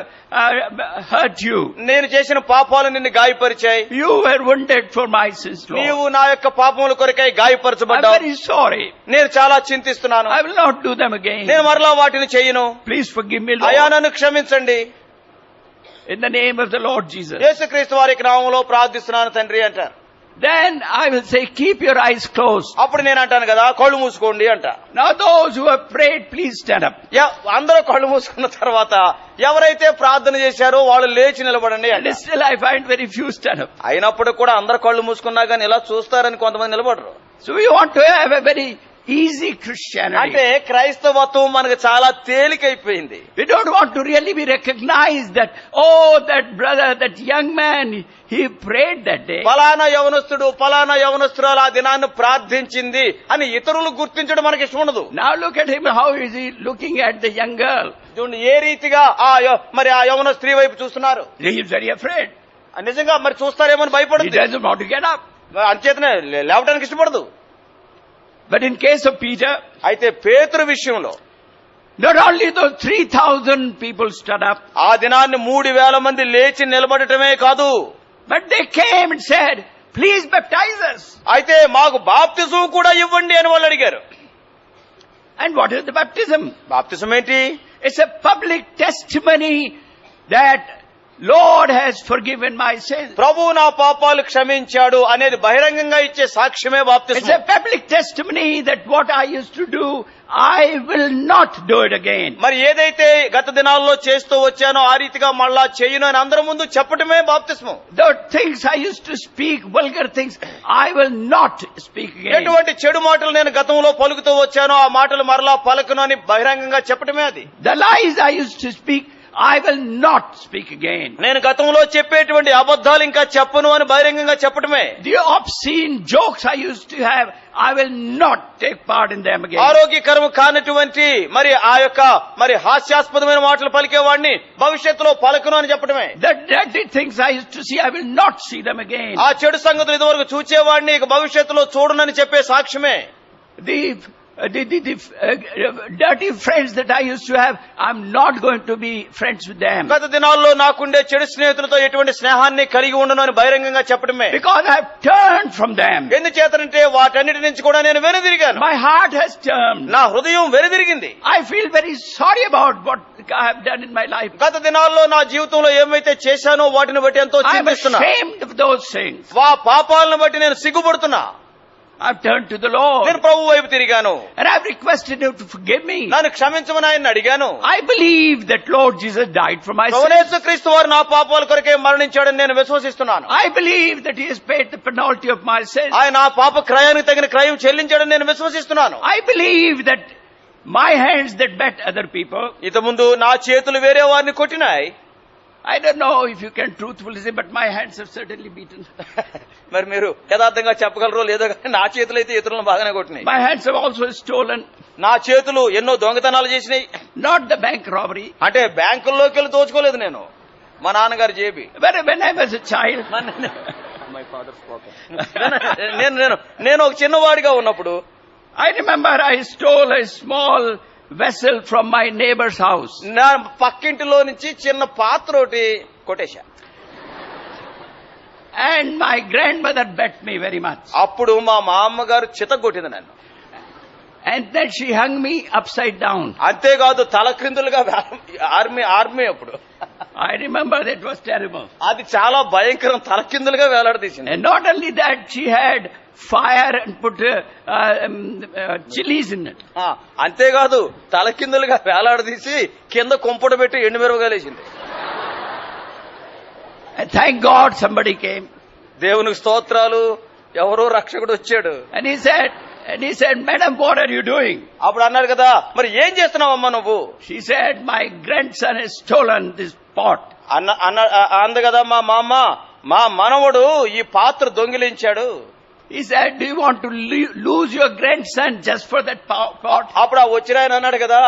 hurt you. నేను చేసిన పాపాలు నిన్ను గాయపరిచాయి, You were wounded for my sins, Lord. నీవు నా యొక్క పాపముల కొరకై I am గాయపరచబడ్డావు, very sorry. నేను చాలా చింతిస్తున్నాను, I will not do them again. నేను మరలా వాటిని చెయ్యను, Please forgive me, అయా Lord. నన్ను క్షమించండి, In the name of the Lord Jesus. యేసుక్రీస్తు వారికి నామములో ప్రార్థిస్తున్నాను తండ్రి అంటారు. Then I will say, keep your eyes closed. అప్పుడు నేను అంటాను కదా, కళ్ళు మూసుకోండి అంట. Now those who have prayed, please stand up. అందరూ కళ్ళు మూసుకున్న తర్వాత ఎవరైతే ప్రార్థన చేశారో వాళ్ళు లేచి నిలబడండి And అంట. still I find very few stand up. అయినప్పుడు కూడా అందరు కళ్ళు మూసుకున్నా కానీ ఇలా చూస్తారని కొంతమంది నిలబడరు. So we want to have a very easy Christianity. అంటే క్రైస్తవత్వం మనకు చాలా తేలికైపోయింది. We don't want to really be recognized that, oh, that brother, that young man, he prayed that day. ఫలానా యవనస్తుడు ఫలానా యవనస్తురాలు ఆ దినాన్ని ప్రార్థించింది అని ఇతరులు గుర్తించడం మనకి ఇష్టం ఉండదు. Now look at him, how is he looking at the young girl? చూడండి ఏ రీతిగా మరి ఆ యవన స్త్రీ వైపు చూస్తున్నారు. He is very afraid. నిజంగా మరి చూస్తారేమో He భయపడుతుంది, doesn't want to get up. అంచేతనే లేవడానికి ఇష్టపడదు. But in case of Peter, అయితే పేతురు విషయంలో not only those 3,000 people stood up, ఆ దినాన్ని 3,000 మంది లేచి నిలబడటమే కాదు, but they came and said, please baptize us. అయితే మాకు బాప్తిజం కూడా ఇవ్వండి అని వాళ్ళు అడిగారు. And what is the baptism? బాప్తిజం ఏంటి? It's a public testimony that Lord has forgiven my sins. ప్రభు నా పాపాలు క్షమించాడు అనేది బహిరంగంగా ఇచ్చే సాక్ష్యమే It's బాప్తిజం. a public testimony that what I used to do, I will not do it again. మరి ఏదైతే గత దినాల్లో చేస్తూ వచ్చానో ఆ రీతిగా మళ్ళా చేయను అని అందరి ముందు చెప్పటమే బాప్తిస్మం. The things I used to speak, vulgar things, I will not speak again. ఎటువంటి చెడు మాటలు నేను గతంలో పలుకుతూ వచ్చానో ఆ మాటలు మరలా పలకను అని బహిరంగంగా చెప్పటమే అది. The lies I used to speak, I will not speak again. నేను గతంలో చెప్పేటువంటి అబద్ధాలు ఇంకా చెప్పను అని బహిరంగంగా చెప్పటమే. The obscene jokes I used to have, I will not take part in them again. ఆరోగ్యకరం కానటువంటి మరి ఆ యొక్క మరి హాస్యాస్పదమైన మాటలు పలికేవాడిని భవిష్యత్తులో పలకను అని చెప్పటమే. The dirty things I used to see, I will not see them again. ఆ చెడు సంగతులు ఇదివరకు చూచేవాడిని ఇక భవిష్యత్తులో చూడనని చెప్పే సాక్ష్యమే. The dirty friends that I used to have, I'm not going to be friends with them. గత దినాల్లో నాకుండే చెడు స్నేహితులతో ఎటువంటి స్నేహాన్ని కలిగి ఉండను అని బహిరంగంగా చెప్పడమే. Because I have turned from them. ఎందుచేతనంటే వాటన్నిటి నుంచి కూడా నేను వెనుదిరిగాను. My heart has turned. నా హృదయం వెనుదిరిగింది. I feel very sorry about what I have done in my life. గత దినాల్లో నా జీవితంలో ఏమైతే చేశానో వాటిని బట్టి ఎంతో I am చింతిస్తున్నా. ashamed of those things. పాపాలను బట్టి నేను సిగ్గుపడుతున్నా. I've turned to the Lord. నేను ప్రభు వైపు తిరిగాను. And I've requested him to forgive me. నన్ను క్షమించమని ఆయన్ని అడిగాను. I believe that Lord Jesus died for my sins. ప్రభునేసు క్రీస్తు వారు నా పాపాల కొరకే మరణించాడని నేను విశ్వసిస్తున్నాను. I believe that he has paid the penalty of my sins. ఆయన నా పాప క్రయానికి తగిన క్రయం చెల్లించాడని నేను విశ్వసిస్తున్నాను. I believe that my hands that bet other people. ఇంతకుముందు నా చేతులు వేరే వారిని కొట్టినాయి. I don't know if you can truthfully say, but my hands have certainly beaten. మరి మీరు యథార్థంగా చెప్పగలరో లేదో కానీ నా చేతులు అయితే ఇతరులను బాగానే కొట్టినాయి. My hands have also stolen. నా చేతులు ఎన్నో దొంగతనాలు చేసినాయి. Not the bank robbery. అంటే బ్యాంకుల్లోకి వెళ్ళి దోచుకోలేదు నేను. మా నాన్నగారు JB. When I was a child. నేను ఒక చిన్నవాడిగా ఉన్నప్పుడు I remember I stole a small vessel from my neighbor's house. నా పక్కింటిలో నుంచి చిన్న పాత్ర ఒకటి కొట్టేశా. And my grandmother bet me very much. అప్పుడు మా అమ్మగారు చితగొట్టింది నన్ను. And then she hung me upside down. అంతేకాదు తలక్రిందులుగా ఆర్మీ అప్పుడు. I remember that was terrible. అది చాలా భయంకరం, తలకిందులుగా వేలాడదీసింది. And not only that, she had fire and put chilies in it. అంతేకాదు తలకిందులుగా వేలాడదీసి కింద కొంపట పెట్టి ఎండుమిరపకాయలేసింది. And thank God somebody came. దేవునికి స్తోత్రాలు, ఎవరో రక్షకుడు వచ్చాడు. And he said, Madam, what are you doing? అప్పుడు అన్నారు కదా, మరి ఏం చేస్తున్నావమ్మా నువ్వు? She said, my grandson has stolen this pot. అంది కదా మా మనవడు ఈ పాత్ర దొంగిలించాడు. He said, do you want to lose your grandson just for that pot? అప్పుడు ఆ వచ్చిన ఆయన అన్నాడు కదా,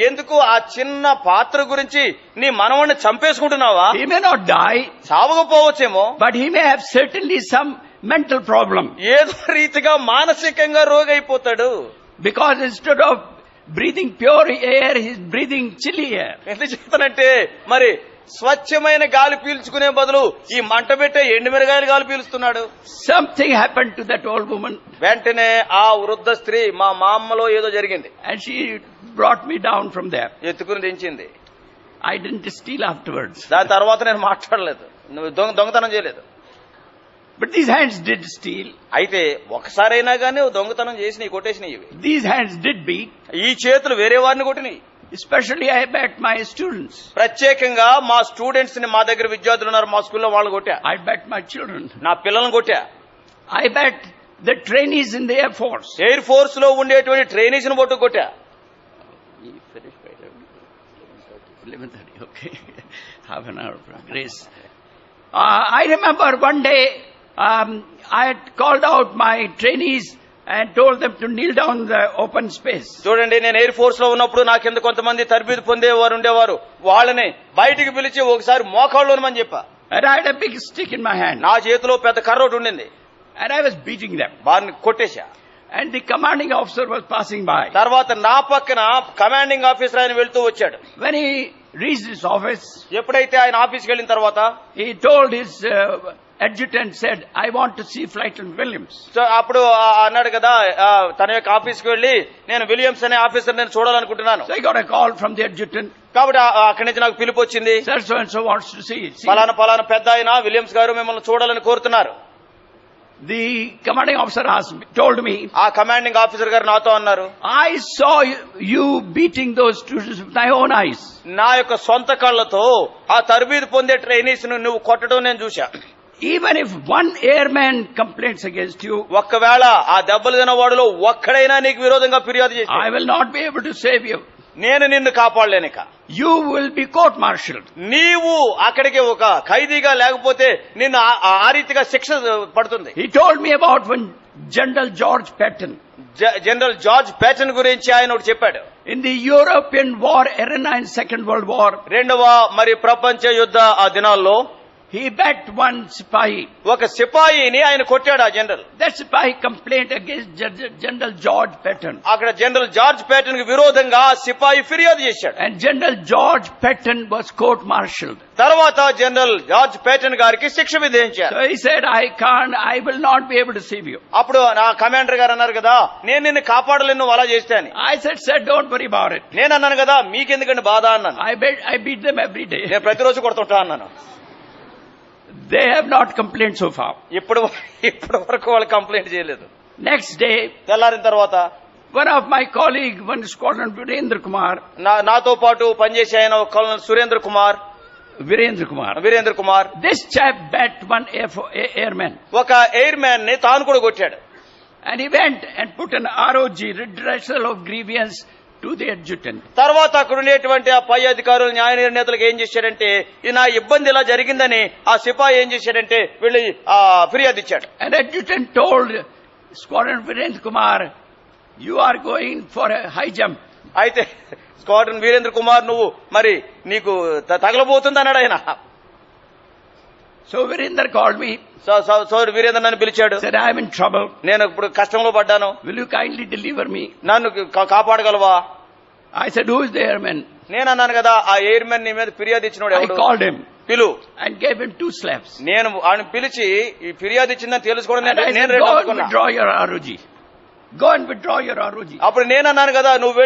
ఎందుకు ఆ చిన్న పాత్ర గురించి నీ మనవడిని చంపేసుకుంటున్నావా? He may not die. సావకపోవచ్చేమో. But he may have certainly some mental problem. ఏదో రీతిగా మానసికంగా రోగైపోతాడు. Because instead of breathing pure air, he is breathing chilly air. ఎందుకు చెప్తానంటే మరి స్వచ్ఛమైన గాలి పీల్చుకునే బదులు ఈ మంట పెట్టే ఎండుమిరగాయలు గాలి పీలుస్తున్నాడు. Something happened to that old woman. వెంటనే ఆ వృద్ధ స్త్రీ మా అమ్మలో ఏదో జరిగింది. And she brought me down from there. ఎత్తుకుని దించింది. I didn't steal afterwards. దాని తర్వాత నేను మాట్లాడలేదు, నువ్వు దొంగతనం చేయలేదు. But these hands did steal. అయితే ఒకసారైనా కానీ దొంగతనం చేసి నీ కొట్టేసినాయి ఇవి. These hands did beat. ఈ చేతులు వేరే వారిని కొట్టినాయి. Especially I bet my students. ప్రత్యేకంగా మా స్టూడెంట్స్ ని, మా దగ్గర విద్యార్థులు ఉన్నారు మా స్కూల్లో, వాళ్ళు కొట్టా. I bet my children. నా పిల్లలను కొట్టా. I bet the trainees in the Air Force. Air force లో ఉండేటువంటి ట్రైనీస్ ని బొట్టు కొట్టా. 11:30, okay. Half an hour of grace. I remember one day I had called out my trainees and told them to kneel down in the open space. చూడండి, నేను ఎయిర్ ఫోర్స్ లో ఉన్నప్పుడు నా కింద కొంతమంది తరబేదు పొందేవారు ఉండేవారు. వాళ్ళని బయటికి పిలిచి ఒకసారి మోకాళ్ళునమని చెప్పా. And I had a big stick in my hand. నా చేతిలో పెద్ద కర్ర ఒకటి ఉండింది. And I was beating them. వారిని కొట్టేశా. And the commanding officer was passing by. తర్వాత నా పక్కన కమాండింగ్ ఆఫీసర్ ఆయన వెళ్తూ వచ్చాడు. When he reached his office, ఎప్పుడైతే ఆయన ఆఫీస్కి వెళ్ళిన తర్వాత he told his adjutant, said, I want to see Flighton Williams. So అప్పుడు అన్నాడు కదా, తన యొక్క ఆఫీస్కి వెళ్ళి నేను విలియమ్స్ అనే ఆఫీసర్ నేను చూడాలనుకుంటున్నాను. So I got a call from the adjutant. కాబట్టి అక్కడి నుంచి నాకు పిలుపు వచ్చింది. Sir, so and so wants to see. పలానా పెద్ద ఆయన విలియమ్స్ గారు మిమ్మల్ని చూడాలని కోరుతున్నారు. The commanding officer told me, ఆ కమాండింగ్ ఆఫీసర్ గారు నాతో అన్నారు, I saw you beating those students with my own eyes. నా యొక్క సొంత కళ్ళతో ఆ తరబీదు పొందే ట్రైనీస్ ను నువ్వు కొట్టడం నేను చూశా. Even if one airman complains against you, ఒక్కవేళ ఆ దెబ్బలు తిన వాడిలో ఒక్కడైనా నీకు విరోధంగా ఫిర్యాదు చేసి, I will not be able to save you. నేను నిన్ను కాపాడలేనిక. You will be court-martialed. నీవు అక్కడికి ఒక ఖైదీగా లేకపోతే నిన్ను ఆ రీతిగా శిక్ష పడుతుంది. He told me about when General George Patton. General George Patton గురించి ఆయన ఒకటి చెప్పాడు. In the European war arena in Second World War, రెండవ మరి ప్రపంచ యుద్ధ ఆ దినాల్లో he bet one sipahi. ఒక సిపాయిని ఆయన కొట్టాడు ఆ general. That sipahi complained against General George Patton. అక్కడ జనరల్ జార్జ్ ప్యాటన్ కి విరోధంగా ఆ సిపాయి ఫిర్యాదు చేశాడు. And General George Patton was court-martialed. తర్వాత జనరల్ జార్జ్ ప్యాటన్ గారికి శిక్ష విధించారు. So he said, I will not be able to save you. అప్పుడు నా కమాండర్ గారు అన్నారు కదా, నేను నిన్ను కాపాడలేను నువ్వు అలా చేస్తే అని. I said, sir, don't worry about it. నేను అన్నాను కదా, మీకెందుకంటే బాధ అన్నాను. I beat them every day. నేను ప్రతిరోజు కొడుతుంటా అన్నాను. They have not complained so far. ఇప్పుడు వరకు వాళ్ళు కంప్లైంట్ చేయలేదు. Next day, తెల్లారిన తర్వాత one of my colleague, one Squadron Virendra Kumar, నాతో పాటు పనిచేసే ఆయన ఒక colonel Virendra Kumar this chap bet one airman. ఒక ఎయిర్ మ్యాన్ ని తాను కూడా కొట్టాడు. And he went and put an ROG, redressal of grievance, to the adjutant. తర్వాత అక్కడ ఉండేటువంటి ఆ పై అధికారులు న్యాయ నిర్ణేతలకు ఏం చేశాడంటే ఈ నా ఇబ్బంది ఇలా జరిగిందని ఆ సిపాయి ఏం చేశాడంటే వెళ్ళి ఫిర్యాదు ఇచ్చాడు. And adjutant told Squadron Virendra Kumar, you are going for a high jump. అయితే స్క్వాడ్రన్ వీరేంద్ర కుమార్ నువ్వు మరి నీకు తగలబోతుంది అన్నాడు ఆయన. So Virendra called me. సోదరు వీరేంద్ర నన్ను పిలిచాడు. Said, I am in trouble. నేను ఇప్పుడు కష్టంలో పడ్డాను. Will you kindly deliver me? నన్ను కాపాడగలవా? I said, who is the airman? నేను అన్నాను కదా ఆ ఎయిర్ మ్యాన్ నీ మీద ఫిర్యాదు ఇచ్చినోడు I ఎవడు? called him పిలు. and gave him 2 slaps. నేను ఆయన పిలిచి ఈ ఫిర్యాదు ఇచ్చిందని తెలుసుకోవడం And I said, go and withdraw your ROG. Go and withdraw your ROG. అప్పుడు నేను అన్నాను కదా నువ్వు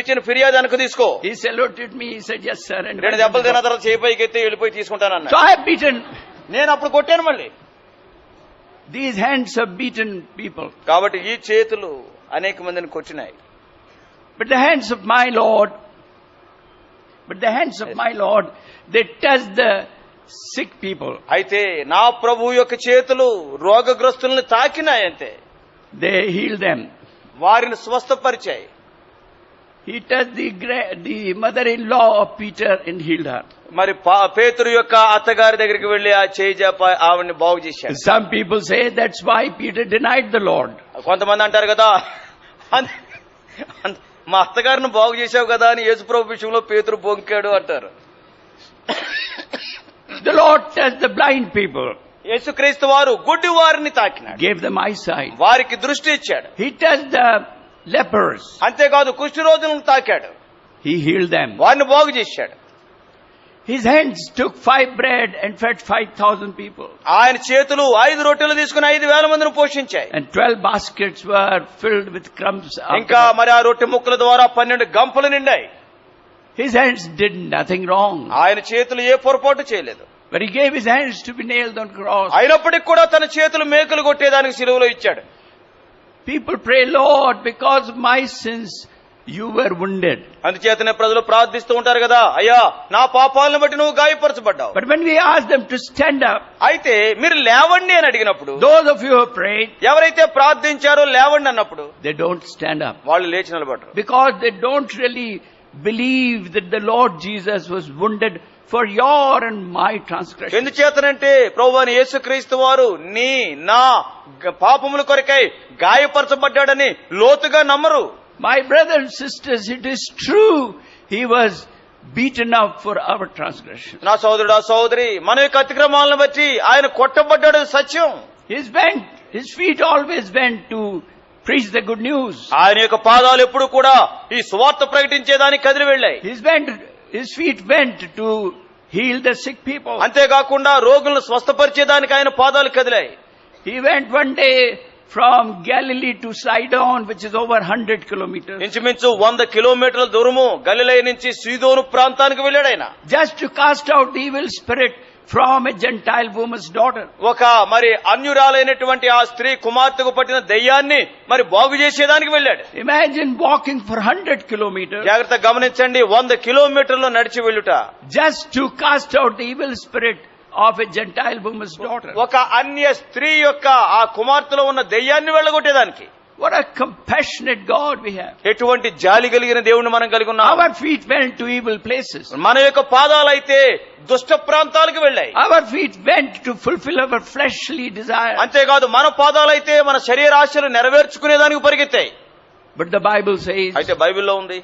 ఇచ్చిన ఫిర్యాదు వెనక్కి తీసుకో. He saluted me. He said, yes sir. And నేను దెబ్బలు తిన్న తర్వాత చేయి పైకి ఎత్తి వెళ్ళిపోయి తీసుకుంటానన్నా. so I have beaten. నేను అప్పుడు కొట్టాను మళ్ళీ. These hands have beaten people. కాబట్టి ఈ చేతులు అనేక మందిని కొట్టినాయి. But the hands of my Lord, they touch the sick people. అయితే నా ప్రభు యొక్క చేతులు రోగగ్రస్తుల్ని తాకినాయి అంతే. They healed them. వారిని స్వస్థపరిచాయి. He touched the mother-in-law of Peter and healed her. మరి పేతురు యొక్క అత్తగారి దగ్గరికి వెళ్లి ఆ చేయి జాప ఆవిడ్ని బాగు చేశాడు. Some people say that's why Peter denied the Lord. కొంతమంది అంటారు కదా మా అత్తగారిని బాగు చేశావు కదా అని యేసుప్రభు విషయంలో పేతురు బొంకాడు అంటారు. The Lord touched the blind people. యేసుక్రీస్తు వారు గుడ్డి వారిని తాకినాడు. Gave them eyesight. వారికి దృష్టి ఇచ్చాడు. He touched the lepers. అంతేకాదు కుష్ఠరోగులను తాకాడు. He healed them. వారిని బాగు చేశాడు. His hands took 5 bread and fed 5,000 people. ఆయన చేతులు 5 రొట్టెలు తీసుకుని 5,000 మందిని పోషించాయి. And 12 baskets were filled with crumbs. ఇంకా మరి ఆ రొట్టె ముక్కల ద్వారా 12 గంపలు నిండాయి. His hands did nothing wrong. ఆయన చేతులు ఏ పొరపాటు చేయలేదు. But he gave his hands to be nailed on cross. అయినప్పటికీ కూడా తన చేతులు మేకులు కొట్టేదానికి సిలువలో ఇచ్చాడు. People pray, Lord, because of my sins you were wounded. అందుచేతనే ప్రజలు ప్రార్థిస్తూ ఉంటారు కదా, అయ్యా నా పాపాలను బట్టి నువ్వు గాయపరచబడ్డావు. But when we ask them to stand up, అయితే మీరు లేవండి అని అడిగినప్పుడు, those of you who have prayed, ఎవరైతే ప్రార్థించారో లేవండి అన్నప్పుడు they don't stand up. వాళ్ళు లేచి నిలబడరు. Because they don't really believe that the Lord Jesus was wounded for your and my transgression. ఎందుచేతనంటే ప్రభువైన యేసుక్రీస్తు వారు నీ నా పాపముల కొరకై గాయపరచబడ్డాడని లోతుగా నమ్మరు. My brothers and sisters, it is true he was beaten up for our transgression. నా సోదరుడా సోదరి, మన యొక్క అతిక్రమాలను బట్టి ఆయన కొట్టబడ్డాడు సత్యం. His feet always went to preach the good news. ఆయన యొక్క పాదాలు ఎప్పుడు కూడా ఈ సువార్త ప్రకటించేదానికి కదిలి వెళ్ళాయి. His feet went to heal the sick people. అంతేకాకుండా రోగులను స్వస్థపరిచేదానికి ఆయన పాదాలు కదిలాయి. He went one day from Galilee to Sidon, which is over 100 kilometers. ఇంచుమించు 100 కిలోమీటర్ల దూరము గలిలయ నుంచి సీదోను ప్రాంతానికి వెళ్ళాడు ఆయన. Just to cast out the evil spirit from a Gentile woman's daughter. ఒక మరి అన్యురాలైనటువంటి ఆ స్త్రీ కుమార్తెకు పట్టిన దయ్యాన్ని మరి బాగు చేసేదానికి వెళ్ళాడు. Imagine walking for 100 kilometers. జాగ్రత్త గమనించండి, 100 కిలోమీటర్లు నడిచి వెళ్ళుట. Just to cast out the evil spirit of a Gentile woman's daughter. ఒక అన్య స్త్రీ యొక్క ఆ కుమార్తెలో ఉన్న దయ్యాన్ని వెళ్ళగొట్టేదానికి. What a compassionate God we have. ఎటువంటి జాలి కలిగిన దేవుణ్ణి మనం కలిగి ఉన్నాం. Our feet went to evil places. మన యొక్క పాదాలైతే దుష్ట ప్రాంతాలకు వెళ్ళాయి. Our feet went to fulfill our fleshly desires. అంతేకాదు మన పాదాలైతే మన శరీరాశలు నెరవేర్చుకునేదానికి పరిగెత్తాయి. But the Bible says, అయితే బైబిల్లో ఉంది,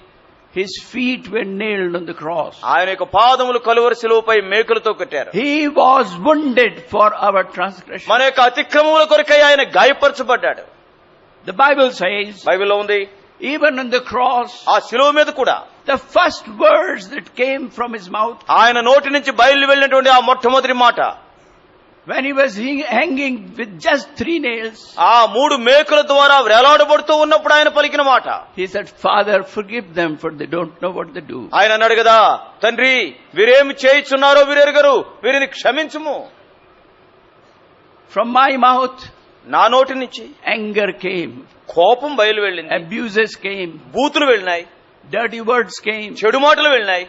his feet were nailed on the cross. ఆయన యొక్క పాదములు కలువరి శిలువపై మేకులతో కట్టారు. He was wounded for our transgression. మన యొక్క అతిక్రమముల కొరకై ఆయన గాయపరచబడ్డాడు. The Bible says, బైబిల్లో ఉంది, even on the cross, ఆ శిలువ మీద కూడా the first words that came from his mouth, ఆయన నోటి నుంచి బయలు వెళ్ళినటువంటి ఆ మొట్టమొదటి మాట, when he was hanging with just 3 nails, ఆ 3 మేకుల ద్వారా వేలాడబడుతూ ఉన్నప్పుడు ఆయన పలికిన మాట, he said, Father, forgive them, for they don't know what they do. ఆయన అన్నాడు కదా, తండ్రి వీరేమి చేయుచున్నారో వీరెరుగరు, వీరిని క్షమించుము. From my mouth, నా నోటి నుంచి Anger came. కోపం బయలు వెళ్ళింది, Abuses came. బూతులు వెళ్ళినాయి, Dirty words came. చెడు మాటలు వెళ్ళినాయి,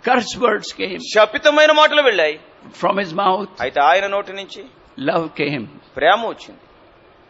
Curse words came. శపితమైన మాటలు వెళ్ళాయి. From his mouth, అయితే ఆయన నోటి నుంచి love came. ప్రేమ వచ్చింది.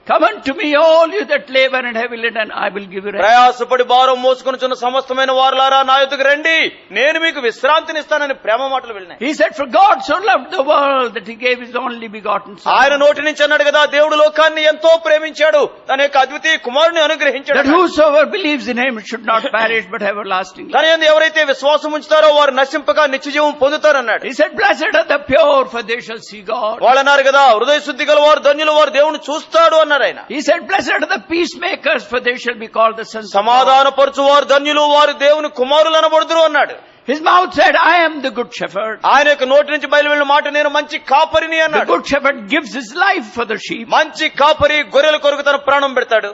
Come unto me, all you that labor and heavy laden, I will give you rest. ప్రయాసపడి భారం మోసుకొనుచున్న సమస్తమైన వారులారా నా యొద్దకు రండి, నేను మీకు విశ్రాంతినిస్తానని ప్రేమ మాటలు వెళ్ళినాయి. He said, for God so loved the world that he gave his only begotten son. ఆయన నోటి నుంచి అన్నాడు కదా, దేవుడు లోకాన్ని ఎంతో ప్రేమించాడు, తన యొక్క అద్వితీయ కుమారుని అనుగ్రహించాడు. That whosoever believes in him should not perish but have everlasting life. తన యందు ఎవరైతే విశ్వాసం ఉంచుతారో వారు నశింపక నిత్యజీవం పొందుతారన్నాడు. He said, blessed are the pure, for they shall see God. వాళ్ళు అన్నారు కదా, హృదయ శుద్ధి గల వారు ధన్యులు, వారు దేవుని చూస్తాడు అన్నారు ఆయన. He said, blessed are the peacemakers, for they shall be called the sons of God. సమాధాన పరచు వారు ధన్యులు, వారు దేవుని కుమారులు అనబడుదురు అన్నాడు. His mouth said, I am the good shepherd. ఆయన యొక్క నోటి నుంచి బయలు వెళ్ళిన మాట, నేను మంచి కాపరిని The అన్నాడు. good shepherd gives his life for the sheep. మంచి కాపరి గొర్రెల కొరకు తన ప్రాణం పెడతాడు.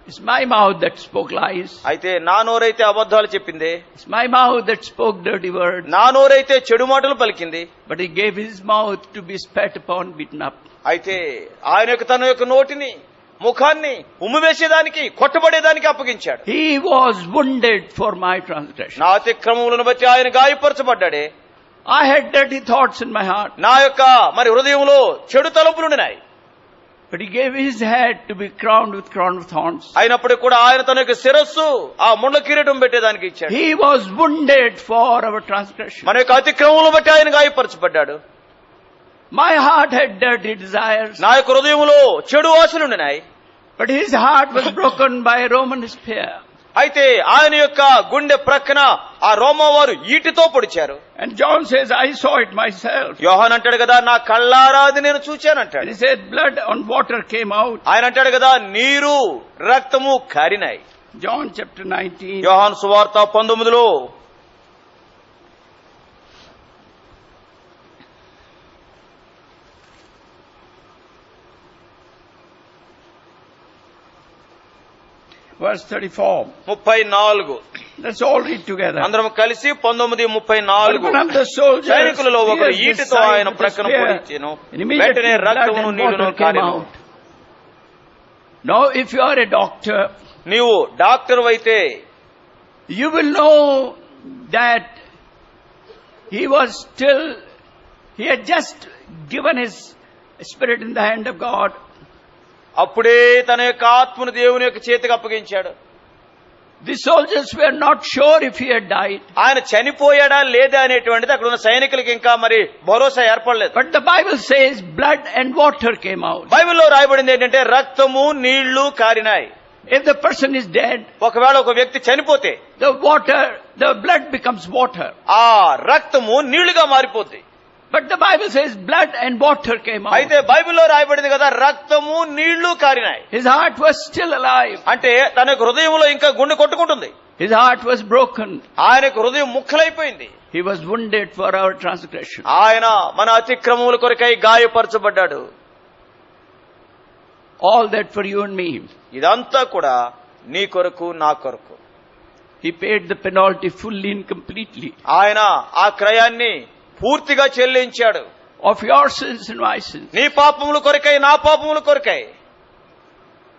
It's my mouth that spoke lies. అయితే నా నోరైతే అబద్ధాలు చెప్పింది, It's my mouth that spoke dirty words. నా నోరైతే చెడు మాటలు పలికింది. But he gave his mouth to be spat upon, beaten up. అయితే ఆయన యొక్క తన యొక్క నోటిని, ముఖాన్ని ఉమ్మివేసేదానికి, కొట్టబడేదానికి అప్పగించాడు. He was wounded for my transgression. నా అతిక్రమములను బట్టి ఆయన గాయపరచబడ్డాడే. I had dirty thoughts in my heart. నా యొక్క హృదయంలో చెడు తలంపులున్నాయి. But he gave his head to be crowned with crown of thorns. అయినప్పటికీ కూడా ఆయన తన యొక్క శిరస్సు ఆ ముండ్ల కిరీటం పెట్టేదానికి ఇచ్చాడు. He was wounded for our transgression. మన యొక్క అతిక్రమములను బట్టి ఆయన గాయపరచబడ్డాడు. My heart had dirty desires. నా యొక్క హృదయంలో చెడు ఆశలున్నాయి. But his heart was broken by a Roman spear. అయితే ఆయన యొక్క గుండె ప్రక్కన ఆ రోమా వారు ఈటితో పొడిచారు. And John says, I saw it myself. యోహాన్ అంటాడు కదా, నా కళ్ళారా అది నేను చూచానంటాడు. And he said, blood and water came out. ఆయన అంటాడు కదా, నీరు రక్తము కారినాయి. John chapter 19. యోహాను సువార్త 19లో verse 34. 34. Let's all read together. అందరం కలిసి 19:34. One of the soldiers సైనికులలో ఒకరు pierced his ఈటితో side ఆయన with a ప్రక్కన spear, పొడిచెను. and immediately వెంటనే blood రక్తమును and నీళ్లను water came కారెను. out. Now, if you are a doctor, నీవు డాక్టర్ అయితే you will know that he had just given his spirit in the hand of God. అప్పుడే తన యొక్క ఆత్మను దేవుని యొక్క చేతికి అప్పగించాడు. The soldiers were not sure if he had died. ఆయన చనిపోయాడా లేదా అనేటువంటిది అక్కడ ఉన్న సైనికులకి ఇంకా మరి భరోసా ఏర్పడలేదు. But the Bible says blood and water came out. బైబిల్లో రాయబడింది ఏంటంటే రక్తము నీళ్లు కారినాయి. If the person is dead, ఒకవేళ ఒక వ్యక్తి చనిపోతే the blood becomes water. ఆ రక్తము నీళ్లుగా మారిపోద్ది. But the Bible says blood and water came out. అయితే బైబిల్లో రాయబడింది కదా, రక్తము నీళ్లు కారినాయి. His heart was still alive. అంటే తన యొక్క హృదయంలో ఇంకా గుండె కొట్టుకుంటుంది. His heart was broken. ఆయన యొక్క హృదయం ముక్కలైపోయింది. He was wounded for our transgression. ఆయన మన అతిక్రమముల కొరకై గాయపరచబడ్డాడు. All that for you and me. ఇదంతా కూడా నీ కొరకు నా కొరకు. He paid the penalty fully and completely. ఆయన ఆ క్రయాన్ని పూర్తిగా చెల్లించాడు. Of your sins and my sins. నీ పాపముల కొరకై నా పాపముల కొరకై.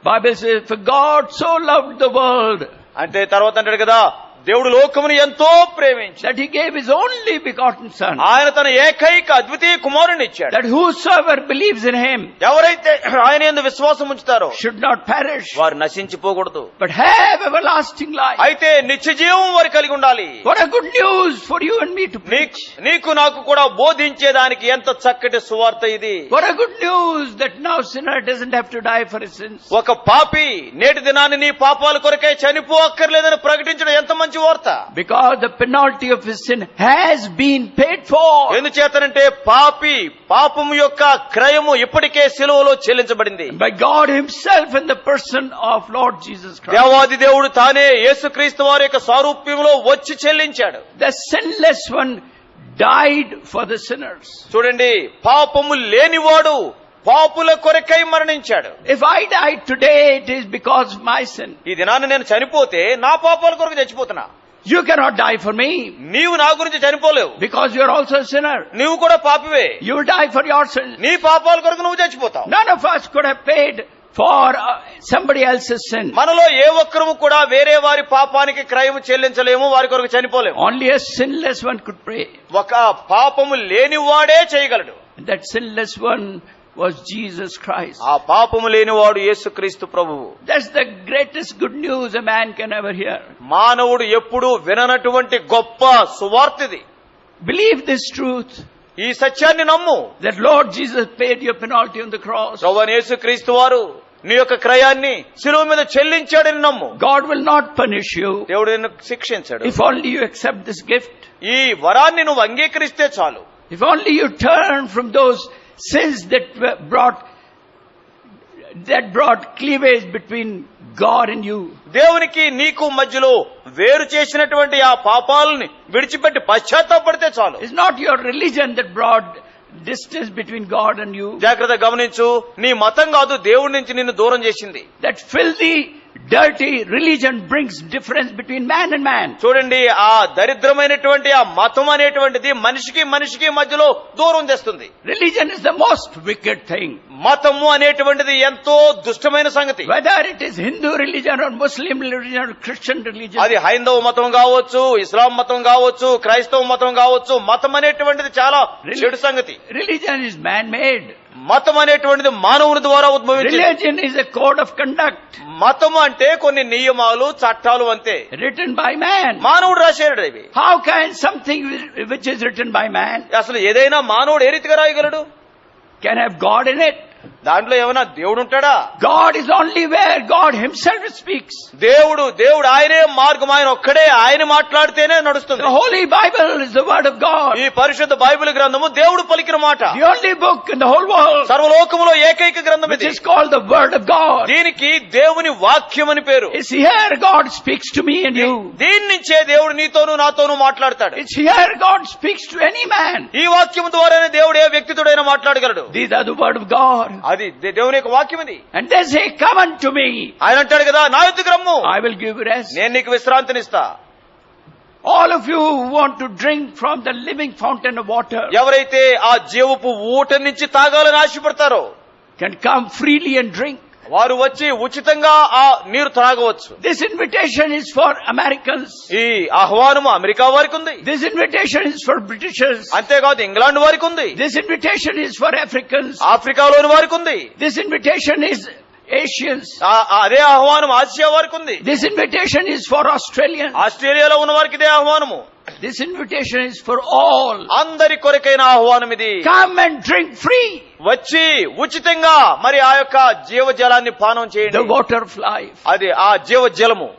Bible says, for God so loved the world. అంటే తర్వాత అంటాడు కదా, దేవుడు లోకమును ఎంతో ప్రేమించాడు, that he gave his only begotten son. ఆయన తన ఏకైక అద్వితీయ కుమారుని ఇచ్చాడు. That whosoever believes in him. ఎవరైతే ఆయన యందు విశ్వాసం ఉంచుతారో should not perish. వారు నశించిపోకూడదు. But have everlasting life. అయితే నిత్య జీవం వారు కలిగి ఉండాలి. What a good news for you and me to preach. నీకు నాకు కూడా బోధించేదానికి ఎంత చక్కటి సువార్త ఇది. What a good news that now sinner doesn't have to die for his sins. ఒక పాపి నేటి దినాన్ని నీ పాపాల కొరకై చనిపోక్కర్లేదని ప్రకటించడం ఎంత మంచి వార్త. Because the penalty of his sin has been paid for. ఎందుచేతనంటే పాపము యొక్క క్రయము ఇప్పటికే సిలువలో చెల్లించబడింది. By God himself in the person of Lord Jesus Christ. దేవాది దేవుడు తానే యేసుక్రీస్తు వారి యొక్క స్వరూప్యంలో వచ్చి చెల్లించాడు. The sinless one died for the sinners. చూడండి, పాపము లేనివాడు పాపుల కొరకై మరణించాడు. If I die today, it is because of my sin. ఈ దినాన్ని నేను చనిపోతే నా పాపాల కొరకు చచ్చిపోతున్నా. You cannot die for me నీవు నా గురించి చనిపోలేవు, because you are also a sinner. నీవు కూడా పాపివే, You will die for your sins. నీ పాపాల కొరకు నువ్వు చచ్చిపోతావు. None of us could have paid for somebody else's sin. మనలో ఏ ఒక్కరము కూడా వేరే వారి పాపానికి క్రయము చెల్లించలేము, వారి కొరకు చనిపోలేము. Only a sinless one could pray. ఒక పాపము లేనివాడే చేయగలడు. That sinless one was Jesus Christ. ఆ పాపము లేనివాడు యేసుక్రీస్తు ప్రభువు. That's the greatest good news a man can ever hear. మానవుడు ఎప్పుడూ విననటువంటి గొప్ప సువార్తిది. Believe this truth, ఈ సత్యాన్ని నమ్ము. that Lord Jesus paid your penalty on the cross. ప్రభువైన యేసుక్రీస్తు వారు నీ యొక్క క్రయాన్ని శిలువ మీద చెల్లించాడని నమ్ము. God will not punish you దేవుడు నిన్ను శిక్షించాడు. if only you accept this gift. ఈ వరాన్ని నువ్వు అంగీకరిస్తే చాలు. If only you turn from those sins that brought cleavage between God and you. దేవునికి నీకు మధ్యలో వేరు చేసినటువంటి ఆ పాపాలని విడిచిపెట్టి పశ్చాత్తాపడితే చాలు. It's not your religion that brought distance between God and you. జాగ్రత్త గమనించు, నీ మతం కాదు దేవుడి నుంచి నిన్ను దూరం చేసింది. That filthy, dirty religion brings difference between man and man. చూడండి, ఆ దరిద్రమైనటువంటి ఆ మతం అనేటువంటిది మనిషికి మధ్యలో దూరం తెస్తుంది. Religion is the most wicked thing. మతము అనేటువంటిది ఎంతో దుష్టమైన సంగతి. Whether it is Hindu religion or Muslim religion or Christian religion. అది హైందవ మతం కావచ్చు, ఇస్లాం మతం కావచ్చు, క్రైస్తవ మతం కావచ్చు, మతం అనేటువంటిది చాలా చెడు సంగతి. Religion is man-made. మతం అనేటువంటిది మానవుని ద్వారా ఉద్భవించింది. Religion is a code of conduct. మతము అంటే కొన్ని నియమాలు చట్టాలు అంతే, Written by man. మానవుడు రాశాడు ఇవి. How can something which is written by man అసలు ఏదైనా మానవుడు ఏ రీతిగా రాయగలడు? can have God in it? దాంట్లో ఏమైనా దేవుడు ఉంటాడా? God is only where God himself speaks. దేవుడు ఆయనే మార్గం, ఆయన ఒక్కడే, ఆయన మాట్లాడితేనే నడుస్తుంది. The Holy Bible is the word of God. ఈ పరిశుద్ధ బైబిల్ గ్రంథము దేవుడు పలికిన మాట. The only book in the whole world సర్వలోకములో ఏకైక గ్రంథం which ఇది. is called the word of God. దీనికి దేవుని వాక్యం అని పేరు. It's here God speaks to me and you. దీని నుంచే దేవుడు నీతోనూ నాతోనూ మాట్లాడతాడు. It's here God speaks to any man. ఈ వాక్యం ద్వారానే దేవుడు ఏ వ్యక్తితోడైనా మాట్లాడగలడు. These are the word of God. అది దేవుని యొక్క వాక్యం ఇది. And they say, come unto me. ఆయన అంటాడు కదా, నా యొద్దకు రమ్ము, I will give you rest. నేను నీకు విశ్రాంతినిస్తా. All of you who want to drink from the living fountain of water ఎవరైతే ఆ జీవపు ఊట నుంచి తాగాలని ఆశపడతారో can come freely and drink. వారు వచ్చి ఉచితంగా ఆ నీరు త్రాగవచ్చు. This invitation is for Americans. ఈ ఆహ్వానము అమెరికా వారికి ఉంది. This invitation is for Britishers. అంతేకాదు ఇంగ్లాండ్ వారికి ఉంది. This invitation is for Africans. ఆఫ్రికాలోని వారికి ఉంది. This invitation is Asians. అదే ఆహ్వానం ఆసియా వారికి ఉంది. This invitation is for Australians. ఆస్ట్రేలియాలో ఉన్న వారికి ఇదే ఆహ్వానము. This invitation is for all. అందరి కొరకైన ఆహ్వానం ఇది. Come and drink free. వచ్చి ఉచితంగా మరి ఆ యొక్క జీవజలాన్ని పానం The చేయండి. water of life. అది ఆ జీవజలము.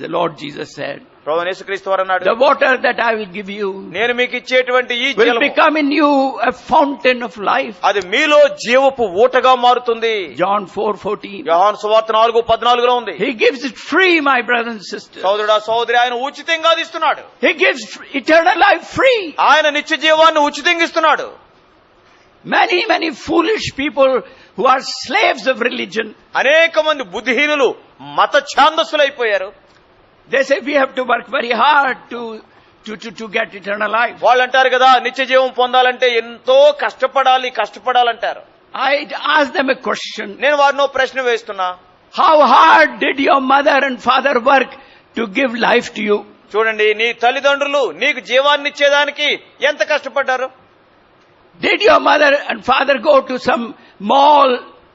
The Lord Jesus said, ప్రభువైన యేసుక్రీస్తు వారు అన్నాడు, the water that I will give you నేను మీకు ఇచ్చేటువంటి ఈ will జలము become in you a fountain of life. అది మీలో జీవపు ఊటగా మారుతుంది. John 4:14. యోహాను సువార్త 4:14లో ఉంది. He gives it free, my brothers and sisters. సోదరుడా సోదరి, ఆయన ఉచితంగా అది ఇస్తున్నాడు. He gives eternal life free. ఆయన నిత్య జీవాన్ని ఉచితంగా ఇస్తున్నాడు. Many foolish people who are slaves of religion, అనేక మంది బుద్ధిహీనులు మత ఛాందస్సులైపోయారు. they say we have to work very hard to get eternal life. వాళ్ళు అంటారు కదా, నిత్య జీవం పొందాలంటే ఎంతో కష్టపడాలంటారు. I ask them a question. నేను వారినో ప్రశ్న వేస్తున్నా. How hard did your mother and father work to give life to you? చూడండి, నీ తల్లిదండ్రులు నీకు జీవాన్ని ఇచ్చేదానికి ఎంత కష్టపడ్డారు? Did your mother and father go to some mall,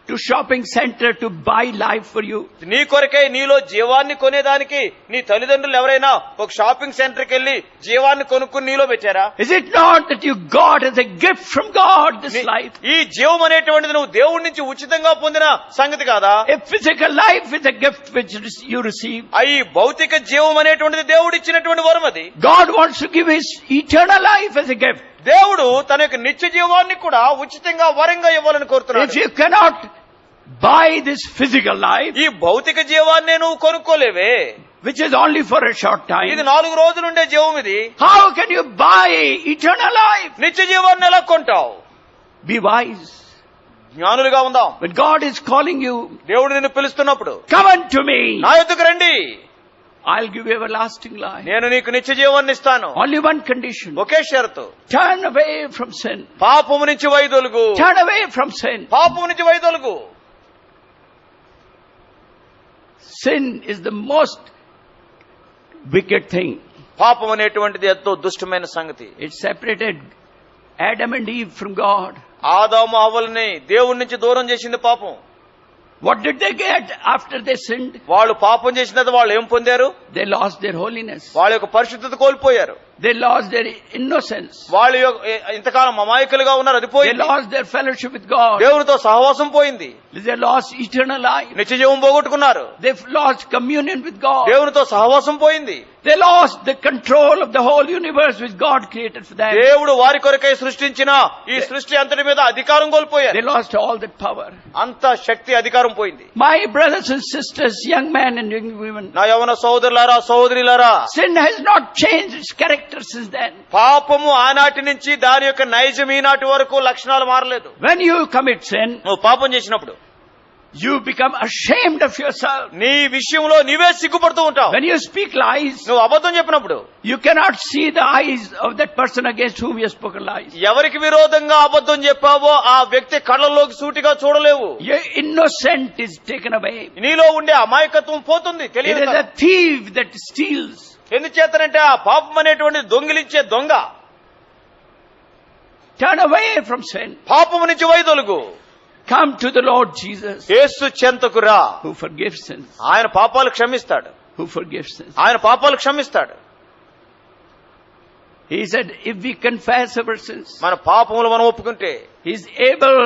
to shopping center to buy life for you? నీ కొరకై నీలో జీవాన్ని కొనేదానికి నీ తల్లిదండ్రులు ఎవరైనా ఒక షాపింగ్ సెంటర్కి వెళ్లి జీవాన్ని కొనుక్కుని నీలో పెట్టారా? Is it not that you got as a gift from God this life? ఈ జీవం అనేటువంటిది నువ్వు దేవుడి నుంచి ఉచితంగా పొందిన సంగతి కాదా? A physical life is a gift which you receive. ఈ భౌతిక జీవం అనేటువంటిది దేవుడు ఇచ్చినటువంటి వరం అది. God wants to give his eternal life as a gift. దేవుడు తన యొక్క నిత్య జీవాన్ని కూడా ఉచితంగా వరంగా ఇవ్వాలని కోరుతున్నాడు. If you cannot buy this physical life, ఈ భౌతిక జీవాన్ని నువ్వు కొనుక్కోలేవే, which is only for a short time, ఇది 4 రోజులు ఉండే జీవం ఇది. how can you buy eternal life? నిత్య జీవాన్ని ఎలా కొంటావు? Be wise. జ్ఞానులుగా ఉందాం. When God is calling you, దేవుడు నిన్ను పిలుస్తున్నప్పుడు come unto me. నా యొద్దకు రండి. I'll give you everlasting life. నేను నీకు నిత్య జీవాన్ని ఇస్తాను. Only one condition. ఒకే షరతు, Turn away from sin. పాపము నుంచి వైదొలుగు. Turn away from sin. పాపము నుంచి వైదొలుగు. Sin is the most wicked thing. పాపం అనేటువంటిది ఎంతో దుష్టమైన సంగతి. It separated Adam and Eve from God. ఆదాము హవ్వల్ని దేవుడి నుంచి దూరం చేసింది పాపం. What did they get after they sinned? వాళ్ళు పాపం చేసిన తర్వాత వాళ్ళు ఏం పొందారు? They lost their holiness. వాళ్ళ యొక్క పరిశుద్ధత కోల్పోయారు. They lost their innocence. వాళ్ళు ఇంతకాలం అమాయకులుగా ఉన్నారు, అది They పోయింది. lost their fellowship with God. దేవునితో సహవాసం పోయింది. They lost eternal life. నిత్య జీవం పోగొట్టుకున్నారు. They lost communion with God. దేవునితో సహవాసం పోయింది. They lost the control of the whole universe which God created for them. దేవుడు వారి కొరకై సృష్టించిన ఈ సృష్టి అంతటి మీద అధికారం కోల్పోయారు. They lost all that power. అంత శక్తి అధికారం పోయింది. My brothers and sisters, young men and young women, నా యవన సోదరులారా సోదరులారా, sin has not changed its character since then. పాపము ఆనాటి నుంచి దాని యొక్క నైజం ఈనాటి వరకు లక్షణాలు మారలేదు. When you commit sin, నువ్వు పాపం చేసినప్పుడు you become ashamed of yourself. నీ విషయంలో నీవే సిగ్గుపడుతూ ఉంటావు. When you speak lies, నువ్వు అబద్ధం చెప్పినప్పుడు you cannot see the eyes of that person against whom you have spoken lies. ఎవరికి విరోధంగా అబద్ధం చెప్పావో ఆ వ్యక్తి కళ్ళలోకి సూటిగా చూడలేవు. Your innocence is taken away. నీలో ఉండే అమాయకత్వం పోతుంది, It తెలియదు. is a thief that steals. ఎందుచేతనంటే ఆ పాపం అనేటువంటి దొంగిలించే దొంగ. Turn away from sin. పాపము నుంచి వైదొలుగు. Come to the Lord Jesus, యేసు చెంతకు రా. who forgives sins. ఆయన పాపాలు క్షమిస్తాడు. Who forgives sins. ఆయన పాపాలు క్షమిస్తాడు. He said, if we confess our sins, మన పాపములు మనం ఒప్పుకుంటే He is able,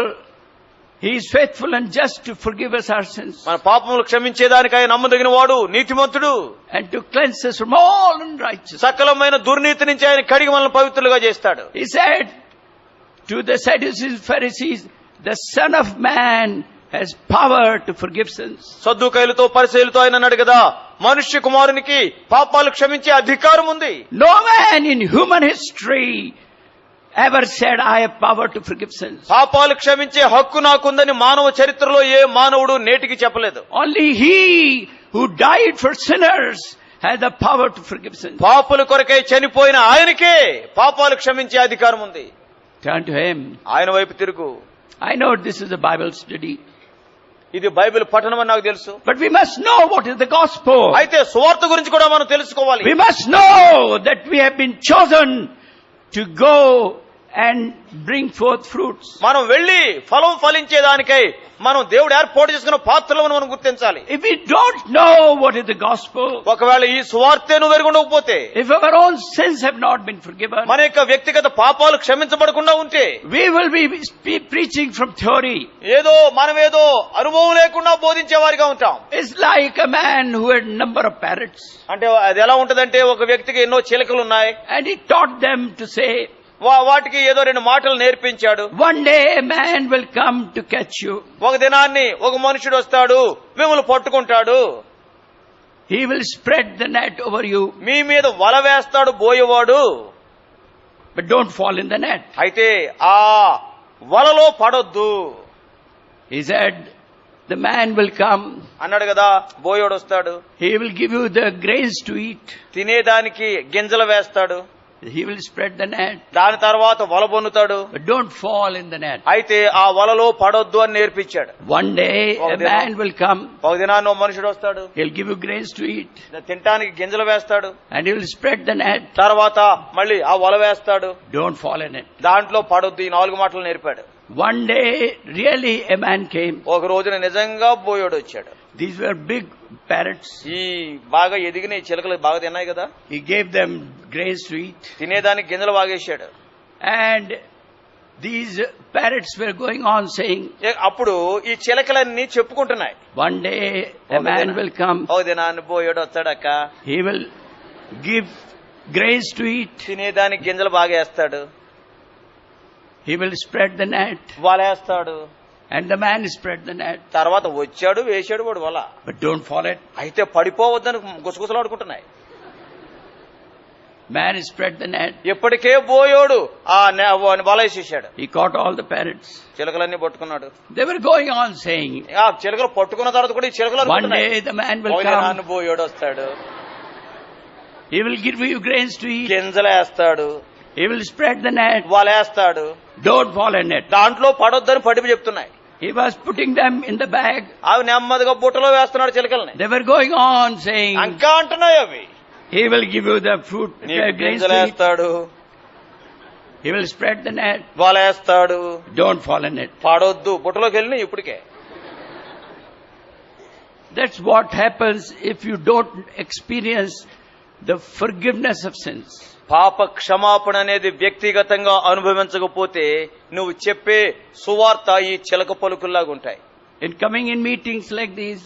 He is faithful and just to forgive us our sins మన పాపములు క్షమించేదానికి ఆయన నమ్మదగిన వాడు, నీతిమంతుడు. and to cleanse us from all unrighteousness. సకలమైన దుర్నీతి నుంచి ఆయన కడిగి మనల్ని పవిత్రులుగా చేస్తాడు. He said to the Sadducees, Pharisees, the Son of Man has power to forgive sins. సద్దుకైలతో పరిసయ్యులతో ఆయన అన్నాడు కదా, మనుష్య కుమారునికి పాపాలు క్షమించే అధికారం ఉంది. No man in human history ever said, I have power to forgive sins. పాపాలు క్షమించే హక్కు నాకుందని మానవ చరిత్రలో ఏ మానవుడు నేటికి చెప్పలేదు. Only He who died for sinners has the power to forgive sins. పాపుల కొరకై చనిపోయిన ఆయనకే పాపాలు క్షమించే అధికారం ఉంది. Turn to Him. ఆయన వైపు తిరుగు. I know this is a Bible study, ఇది బైబిల్ పఠనం అని నాకు తెలుసు. but we must know what is the gospel. అయితే సువార్త గురించి కూడా మనం తెలుసుకోవాలి. We must know that we have been chosen to go and bring forth fruits. మనం వెళ్లి ఫలం ఫలించేదానికై మనం దేవుడు ఏర్పాటు చేసుకున్న పాత్రలను మనం గుర్తించాలి. If we don't know what is the gospel, ఒకవేళ ఈ సువార్తే నువ్వు ఎరుగుండకపోతే, if our own sins have not been forgiven, మన యొక్క వ్యక్తిగత పాపాలు క్షమించబడకుండా ఉంటే, we will be preaching from theory. మనమేదో అనుభవం లేకుండా బోధించేవారిగా ఉంటాం. It's like a man who had a number of parrots, అంటే అది ఎలా ఉంటదంటే, ఒక వ్యక్తికి ఎన్నో చిలకలు ఉన్నాయి, and he taught them to say, వాటికి ఏదో రెండు మాటలు నేర్పించాడు. one day a man will come to catch you. ఒక దినాన్ని ఒక మనుషుడు వస్తాడు, మిమ్మల్ని పట్టుకుంటాడు, he will spread the net over you, మీ మీద వల వేస్తాడు బోయేవాడు, but don't fall in the net. అయితే ఆ వలలో పడొద్దు. He said, the man will come, అన్నాడు కదా, బోయోడు వస్తాడు, he will give you the grains to eat, తినేదానికి గింజలు వేస్తాడు, he will spread the net, దాని తర్వాత వల బొన్నుతాడు, but don't fall in the net. అయితే ఆ వలలో పడొద్దు అని నేర్పించాడు. One day a man will come, ఒక దినాన్ని ఓ మనుషుడు వస్తాడు, he'll give you grains to eat, తినటానికి గింజలు వేస్తాడు, and he will spread the net, తర్వాత మళ్ళీ ఆ వల వేస్తాడు, don't fall in it. దాంట్లో పడొద్దు. ఈ 4 మాటలు నేర్పాడు. One day really a man came. ఒక రోజున నిజంగా బోయోడు వచ్చాడు. These were big parrots. ఈ బాగా ఎదిగిన ఈ చిలకలు బాగా తిన్నాయి కదా, He gave them grains to eat, తినేదానికి గింజలు బాగేశాడు. and these parrots were going on saying, అప్పుడు ఈ చిలకలన్నీ చెప్పుకుంటున్నాయి, one day a man will come, ఒక దినాన్ని బోయోడు వస్తాడక్క, he will give grains to eat, తినేదానికి గింజలు బాగేస్తాడు, he will spread the net, వలేస్తాడు, and the man spread the net, తర్వాత వచ్చాడు వేసాడు వాడు వల, but don't fall it. అయితే పడిపోవద్దని గుసగుసలాడుకుంటున్నాయి. Man spread the net, ఇప్పటికే బోయోడు ఆ వల వేసేసాడు, he caught all the parrots. చిలకలన్నీ పట్టుకున్నాడు. They were going on saying, ఆ చిలకలు పట్టుకున్న తర్వాత కూడా ఈ చిలకలు one day the man will ఒక come, దినాన్ని బోయోడు వస్తాడు, He will give you grains to eat. గింజలేస్తాడు, He will spread the net. వలేస్తాడు. Don't fall in it. దాంట్లో పడొద్దని పడిపి చెప్తున్నాయి. He was putting them in the bag. అవి నెమ్మదిగా బుట్టలో వేస్తున్నాడు చిలకల్ని. They were going on saying, ఇంకా అంటున్నాయి అవి. He will give you the fruit, నీకు grains to eat. గింజలేస్తాడు, He will spread the net. వలేస్తాడు, Don't fall in it. పడొద్దు. బుట్టలోకి వెళ్ళి ఇప్పటికే. That's what happens if you don't experience the forgiveness of sins. పాప క్షమాపణ అనేది వ్యక్తిగతంగా అనుభవించకపోతే నువ్వు చెప్పే సువార్త ఈ చిలక పలుకుల్లాగా ఉంటాయి. In coming in meetings like these,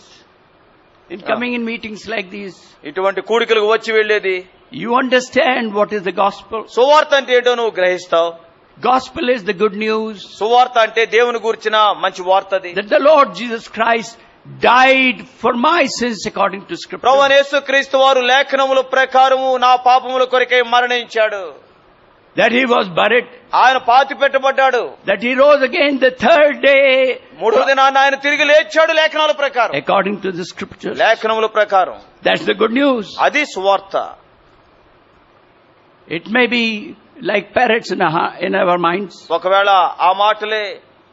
ఇటువంటి కూడికలకు వచ్చి వెళ్ళేది, you understand what is the gospel. సువార్త అంటే ఏంటో నువ్వు గ్రహిస్తావు. Gospel is the good news సువార్త అంటే దేవుని గురించిన మంచి వార్తది. that the Lord Jesus Christ died for my sins according to scripture. ప్రభువైన యేసుక్రీస్తు వారు లేఖనముల ప్రకారము నా పాపముల కొరకై మరణించాడు. That he was buried. ఆయన పాతి పెట్టబడ్డాడు. That he rose again the third day మూడో దినాన ఆయన తిరిగి లేచాడు లేఖనాల ప్రకారం. according to the scriptures. లేఖనముల ప్రకారం. That's the good news. అది సువార్త. It may be like parrots in our minds. ఒకవేళ ఆ మాటలే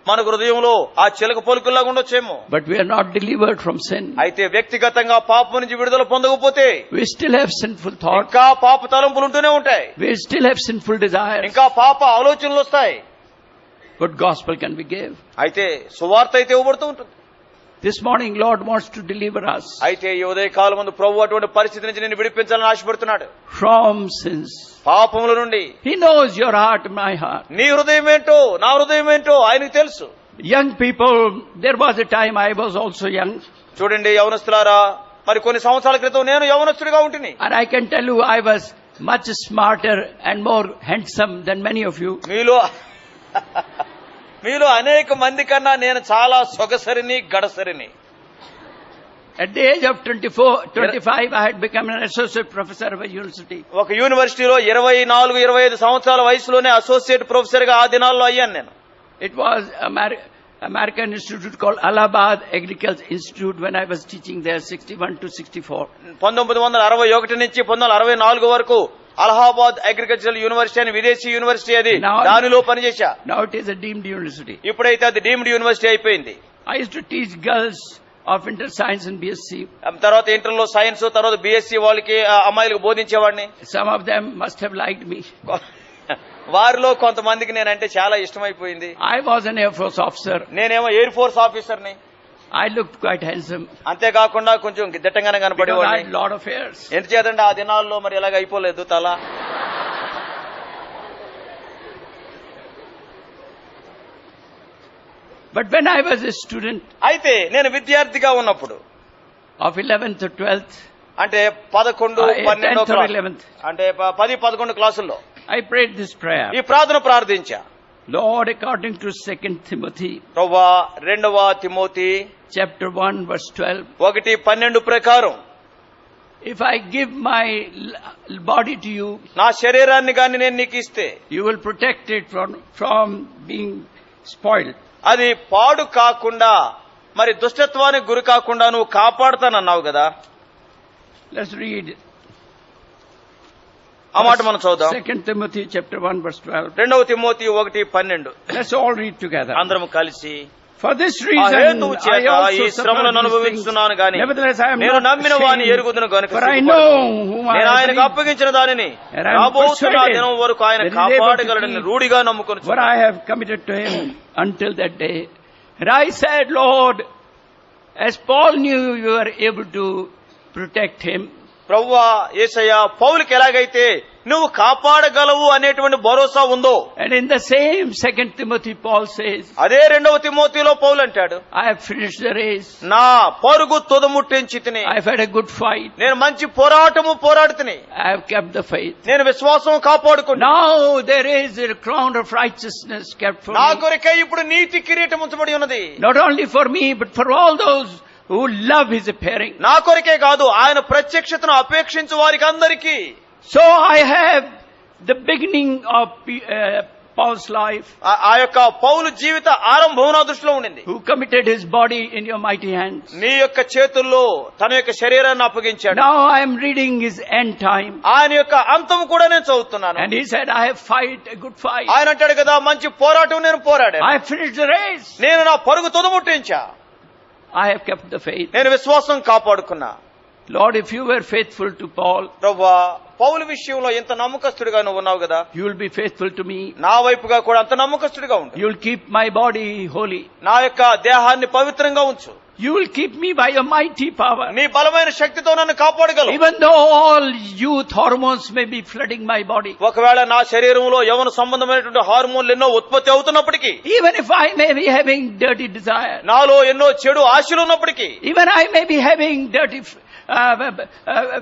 మన హృదయంలో ఆ చిలక పలుకుల్లాగా ఉండొచ్చేమో. But we are not delivered from sin. అయితే వ్యక్తిగతంగా పాపం నుంచి విడుదల పొందకపోతే We still have sinful thoughts. ఇంకా పాప తలంపులు ఉంటూనే ఉంటాయి. We still have sinful desires. ఇంకా పాప ఆలోచనలు వస్తాయి. What gospel can we give? అయితే సువార్త అయితే ఇవ్వబడుతూ ఉంటుంది. This morning Lord wants to deliver us అయితే ఈ ఉదయ కాలం ముందు ప్రభు అటువంటి పరిస్థితి నుంచి నిన్ను విడిపించాలని ఆశపడుతున్నాడు. from sins. పాపముల నుండి. He knows your heart, my heart. నీ హృదయం ఏంటో నా హృదయం ఏంటో ఆయనకు తెలుసు. Young people, there was a time I was also young. చూడండి యవనస్తులారా, మరి కొన్ని సంవత్సరాల క్రితం నేను యవనస్తుడిగా ఉంటిని. And I can tell you I was much smarter and more handsome than many of you. మీలో అనేక మంది కన్నా నేను చాలా సొగసరిని గడసరిని. At the age of 25, I had become an associate professor of a university. ఒక యూనివర్సిటీలో 24-25 సంవత్సరాల వయసులోనే అసోసియేట్ ప్రొఫెసర్ గా ఆ దినాల్లో అయ్యాను నేను. It was American institute called Allahabad Agriculture Institute when I was teaching there 61 to 64. 1961 నుంచి 1964 వరకు అలహాబాద్ అగ్రికల్చరల్ యూనివర్సిటీ అని విదేశీ యూనివర్సిటీ అది. దానిలో పనిచేశా. Now it is a deemed university. ఇప్పుడైతే అది డీమ్డ్ యూనివర్సిటీ అయిపోయింది. I used to teach girls of inter science and BSc. తర్వాత ఇంటర్ లో సైన్స్, తర్వాత బిఎస్సి వాళ్ళకి అమ్మాయిలకు బోధించేవాడిని. Some of them must have liked me. వారిలో కొంతమందికి నేనంటే చాలా ఇష్టమైపోయింది. I was an Air Force officer. నేనేమో ఎయిర్ ఫోర్స్ ఆఫీసర్ని. I looked quite handsome. అంతేకాకుండా కొంచెం దిట్టంగానే Because I కనపడేవాడిని. had lot of hairs. ఎందుచేతంటే ఆ దినాల్లో మరి ఎలాగ అయిపోలేదు తల. But when I was a student అయితే నేను విద్యార్థిగా ఉన్నప్పుడు of 11th or 12th, అంటే 11, 12 10th or 11th, అంటే 10, 11 క్లాసుల్లో I prayed this prayer. ఈ ప్రార్థన ప్రార్థించా. Lord, according to 2 Timothy ప్రభువా 2 తిమోతి chapter 1 verse 12, 1:12 ప్రకారం if I give my body to you, నా శరీరాన్ని గాని నేను నీకు ఇస్తే you will protect it from being spoiled. అది పాడు కాకుండా మరి దుష్టత్వానికి గురి కాకుండా నువ్వు కాపాడుతానన్నావు కదా. Let's read. ఆ మాట మనం చూద్దాం. 2 Timothy chapter 1 verse 12. 2 Timothy 1:12. Let's all read together. అందరం కలిసి For this ఆ reason హేతువు I చేత also ఈ శ్రమలను suffer these అనుభవిస్తున్నాను things. గాని Nevertheless I am నేను not నమ్మిన వాని ashamed, ఎరుగుదును గనుక for I సిగ్గుపడను. know whom I నేను have ఆయనకు believed, అప్పగించిన దానిని and I am రాబోతున్న persuaded దినం వరకు ఆయన that he is able to కాపాడగలడని keep రూఢిగా నమ్ముకొని what I have committed to him until that day. And I said, Lord, as Paul knew you were able to protect him, ప్రభువా యేసయ్య పౌలుకి ఎలాగైతే నువ్వు కాపాడగలవు అనేటువంటి భరోసా ఉందో, and in the same 2 Timothy Paul says, అదే 2 తిమోతిలో పౌలు అంటాడు, I have finished the race, నా పరుగు తుదముట్టించితిని, I have had a good fight, నేను మంచి పోరాటము పోరాడుతుని, I have kept the faith. నేను విశ్వాసం కాపాడుకున్నా. Now there is a crown of righteousness kept for నా me, కొరకే ఇప్పుడు నీతి కిరీటం ఉంచబడి ఉన్నది. not only for me but for all those who love his appearing. నా కొరకే కాదు, ఆయన ప్రత్యక్షతను అపేక్షించు వారికి అందరికీ. So I have the beginning of Paul's life, ఆ యొక్క పౌలు జీవిత ఆరంభం నా దృష్టిలో ఉండింది. who committed his body in your mighty hands. నీ యొక్క చేతుల్లో తన యొక్క శరీరాన్ని అప్పగించాడు. Now I am reading his end time. ఆయన యొక్క అంతం కూడా నేను చదువుతున్నాను. And he said, I have fight a good fight. ఆయన అంటాడు కదా, మంచి పోరాటం నేను పోరాడాను, I have finished the race. నేను నా పరుగు తుదముట్టించా, I have kept the faith. నేను విశ్వాసం కాపాడుకున్నా. Lord, if you were faithful to Paul, ప్రభువా, పౌలు విషయంలో ఎంత నమ్మకస్తుడిగా నువ్వు ఉన్నావు కదా, you will be faithful to me. నా వైపుగా కూడా అంత నమ్మకస్తుడిగా ఉండు. You will keep my body holy. నా యొక్క దేహాన్ని పవిత్రంగా ఉంచు. You will keep me by your mighty power. నీ బలమైన శక్తితో నన్ను కాపాడగలవు. Even though all youth hormones may be flooding my body. ఒకవేళ నా శరీరంలో యవ్వన సంబంధమైనటువంటి హార్మోన్లు ఎన్నో ఉత్పత్తి అవుతున్నప్పటికీ, Even if I may be having dirty desire. నాలో ఎన్నో చెడు ఆశలు ఉన్నప్పటికీ, Even I may be having dirty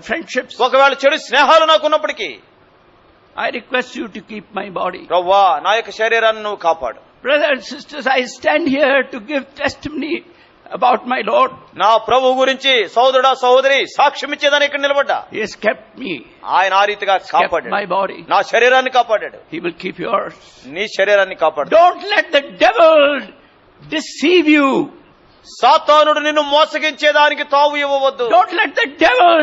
friendships. ఒకవేళ చెడు స్నేహాలు నాకున్నప్పటికీ, I request you to keep my body. ప్రభువా, నా యొక్క శరీరాన్ని నువ్వు కాపాడు. Brothers and sisters, I stand here to give testimony about my Lord. నా ప్రభు గురించి సోదరుడా సహోదరి సాక్ష్యం ఇచ్చేదాన్ని ఇక్కడ నిలబడ్డా. He has kept me. ఆయన ఆ రీతిగా Kept కాపాడాడు. my body. నా శరీరాన్ని కాపాడాడు. He will keep yours. నీ శరీరాన్ని కాపాడు. Don't let the devil deceive you. సాతానుడు నిన్ను మోసగించేదానికి తావు ఇవ్వవద్దు. Don't let the devil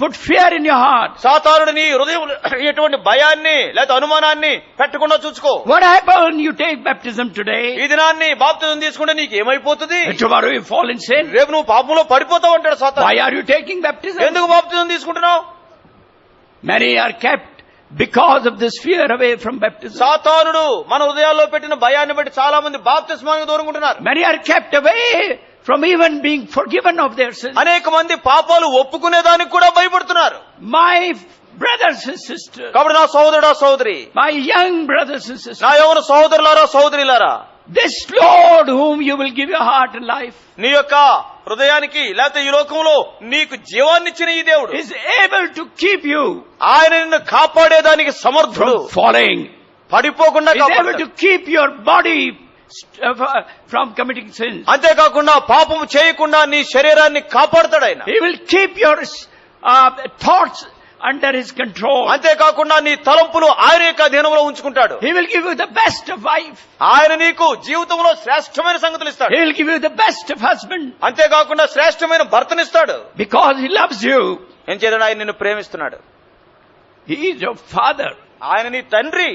put fear in your heart. సాతానుడు నీ హృదయంలో ఎటువంటి భయాన్ని లేదా అనుమానాన్ని పెట్టకుండా చూసుకో. What happened? You take baptism today. ఈ దినాన్ని బాప్తిజం తీసుకుంటే నీకు ఏమైపోతుంది? And tomorrow you fall in sin. రేపు నువ్వు పాపంలో పడిపోతావు అంటాడు Why సాతానుడు. are you taking baptism? ఎందుకు బాప్తిజం తీసుకుంటున్నావు? Many are kept because of this fear away from baptism. సాతానుడు మన హృదయాల్లో పెట్టిన భయాన్ని బట్టి చాలా మంది బాప్తిస్మానికి దూరంకుంటున్నారు. Many are kept away from even being forgiven of their sins. అనేక మంది పాపాలు ఒప్పుకునేదానికి కూడా భయపడుతున్నారు. My brothers and sisters, కాబట్టి నా సోదరుడా సోదరి, my young brothers and sisters, నా యవ్వన సహోదరులారా సోదరిలారా, this Lord whom you will give your heart and life నీ యొక్క హృదయానికి లేకపోతే ఈ లోకంలో నీకు జీవాన్నిచ్చిన ఈ దేవుడు is able to keep you ఆయన నిన్ను కాపాడేదానికి సమర్థుడు. from falling. పడిపోకుండా Is able కాపాడతాడు. to keep your body from committing sins. అంతేకాకుండా పాపము చేయకుండా నీ శరీరాన్ని కాపాడతాడు ఆయన. He will keep your thoughts under his control. అంతేకాకుండా నీ తలంపులు ఆయన యొక్క అధీనంలో ఉంచుకుంటాడు. He will give you the best of wife. ఆయన నీకు జీవితంలో శ్రేష్టమైన సంగతులు ఇస్తాడు. He will give you the best of husband. అంతేకాకుండా శ్రేష్టమైన భర్తనిస్తాడు. Because he loves you. ఎంచేత ఆయన నిన్ను ప్రేమిస్తున్నాడు. He is your father. ఆయన నీ తండ్రి.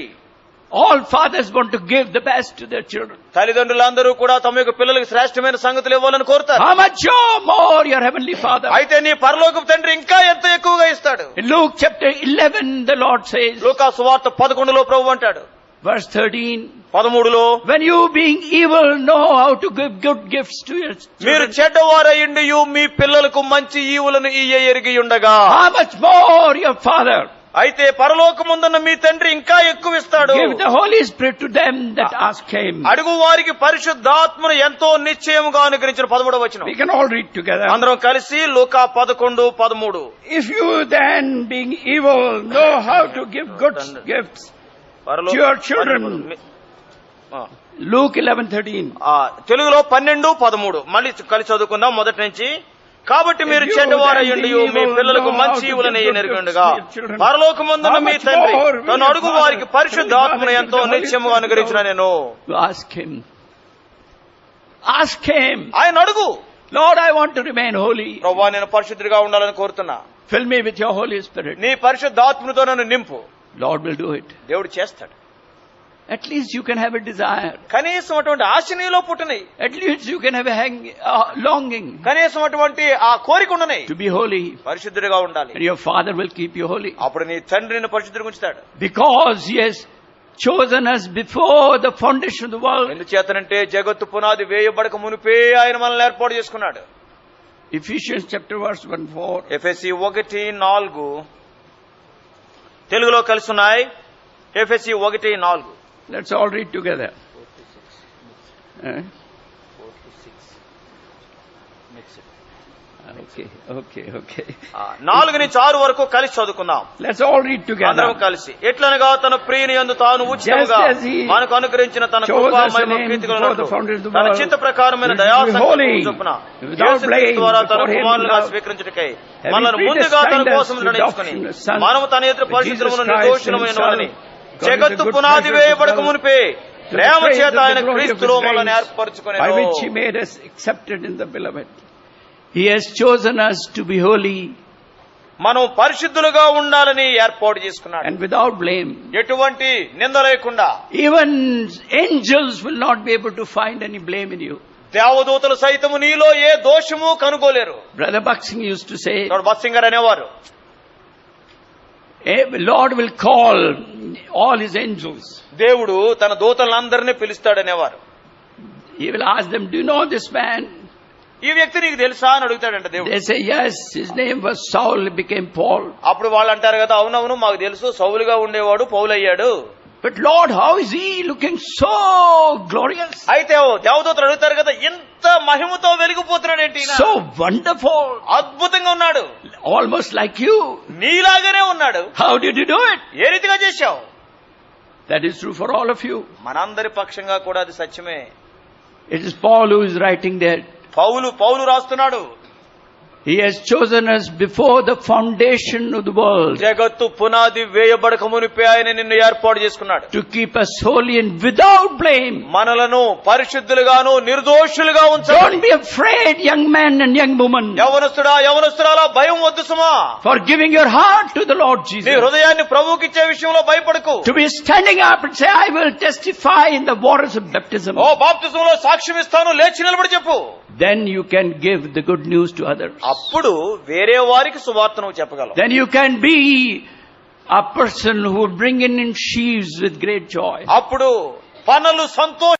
All fathers want to give the best to their children. తల్లిదండ్రులందరూ కూడా తమ యొక్క పిల్లలకు శ్రేష్టమైన సంగతులు ఇవ్వాలని కోరుతారు. How much more your heavenly father? అయితే నీ పరలోకపు తండ్రి ఇంకా ఎంత ఎక్కువగా ఇస్తాడు. In Luke chapter 11 the Lord says, లూకా సువార్త 11లో ప్రభువు అంటాడు, verse 13, 13లో, when you being evil know how to give good gifts to your మీరు children, చెడ్డవారయుండియు మీ పిల్లలకు మంచి ఈవులను ఇయ్య ఎరిగి ఉండగా, how much more your father అయితే పరలోకముందున్న మీ తండ్రి ఇంకా ఎక్కువ ఇస్తాడు. give the Holy Spirit to them that ask him. అడుగు వారికి పరిశుద్ధాత్మను ఎంతో నిశ్చయముగా అనుగ్రహించిన 13వ వచనం. We can all read together. అందరం కలిసి లూకా 11:13. If you then being evil know how to give good gifts to your children. Luke 11:13. తెలుగులో 12:13. మళ్ళీ కలిసి చదువుకుందాం మొదటి నుంచి. కాబట్టి మీరు చెడ్డవారయుండి మీ పిల్లలకు మంచి ఈవులను ఎరుగండుగా, పరలోకమందున్న మీ తండ్రి తను అడుగు వారికి పరిశుద్ధాత్మను ఎంతో నిత్యముగా అనుగ్రహించిన నేను. Ask him. Ask him. ఆయన అడుగు. Lord, I want to remain holy. ప్రభువా, నేను పరిశుద్ధుడిగా ఉండాలని కోరుతున్నా. Fill me with your Holy Spirit. నీ పరిశుద్ధాత్మతో నన్ను నింపు. Lord will do it. దేవుడు చేస్తాడు. At least you can have a desire. కనీసం అటువంటి ఆశ నీలో పుట్టని. At least you can have a longing. కనీసం అటువంటి ఆ కోరిక ఉండని. To be holy. పరిశుద్ధుడిగా ఉండాలి. And your Father will keep you holy. అప్పుడు నీ తండ్రి నిన్ను పరిశుద్ధుడిగా ఉంచుతాడు. Because he has chosen us before the foundation of the world. ఎందుచేతనంటే జగత్తు పునాది వేయబడక మునిపే ఆయన మనల్ని ఏర్పాటు చేసుకున్నాడు. Ephesians chapter verse 1:4. ఎఫెసీ 1:4 తెలుగులో కలిసి ఉన్నాయి. ఎఫెసీ 1:4. Let's all read together. 4 నుంచి 6 వరకు కలిసి చదువుకుందాం. Let's all read together. అందరం కలిసి. ఎట్లనగా తన ప్రియని యందు తాను ఉచితముగా మనకు అనుగ్రహించిన తన కృపా మహిమ ప్రీతిగలనట్లు తన చిత్త ప్రకారమైన దయాసక్తి చొప్పున యేసుక్రీస్తు ద్వారా తన కుమారులుగా స్వీకరించుటకై మనల్ని ముందుగా తన కోసం నిర్ణయించుకుని మనము తన ఎదుట పరిశుద్ధమును నిర్దోషులమైన వాడని జగత్తు good పునాది pleasure of వేయబడక God, మునిపే to the ప్రేమ praise చేత of the ఆయన glory of His క్రీస్తులో మనల్ని grace, ఏర్పరచుకొని by which He made us accepted in the beloved. He has chosen us to be holy మనం పరిశుద్ధులుగా ఉండాలని ఏర్పాటు చేసుకున్నాడు, and without blame. ఎటువంటి నింద లేకుండా. Even angels will not be able to find any blame in you. దేవదూతలు సైతము నీలో ఏ దోషము కనుగోలేరు. Brother Buxing used to say, బస్సింగర్ అనేవారు, Lord will call all His angels. దేవుడు తన దూతలందరినీ పిలుస్తాడనేవారు. He will ask them, do you know this man? ఈ వ్యక్తి నీకు తెలుసా అని అడుగుతాడంట దేవుడు. They say, yes, his name was Saul, he became Paul. అప్పుడు వాళ్ళు అంటారు కదా, అవునవును మాకు తెలుసు, సౌలుగా ఉండేవాడు పౌలు అయ్యాడు. But Lord, how is he looking so glorious? అయితే దేవదూతలు అడుగుతారు కదా, ఇంత మహిమతో వెలిగిపోతున్నాడు ఏంటి, So wonderful. అద్భుతంగా ఉన్నాడు, Almost like you. నీలాగానే ఉన్నాడు, How did you do it? ఏ రీతిగా చేశావు? That is true for all of you. మనందరి పక్షంగా కూడా అది సత్యమే. It is Paul who is writing there. పౌలు రాస్తున్నాడు, He has chosen us before the foundation of the world జగత్తు పునాది వేయబడక మునిపే ఆయన నిన్ను ఏర్పాటు చేసుకున్నాడు, to keep us holy and without blame. మనలను పరిశుద్ధులుగాను నిర్దోషులుగా ఉంచాలి. Don't be afraid, young man and young woman, యవనస్తురాలా భయం వద్దు సుమా. for giving your heart to the Lord నీ Jesus. హృదయాన్ని ప్రభువుకిచ్చే విషయంలో భయపడకు. To be standing up and say, I will testify in the waters of baptism. ఓ బాప్తిజంలో సాక్ష్యం ఇస్తాను, లేచి నిలబడి చెప్పు. Then you can give the good news to others. అప్పుడు వేరే వారికి సువార్తను చెప్పగలవు. Then you can be a person who will bring in sheaves with great joy. అప్పుడు పనులు సంతోష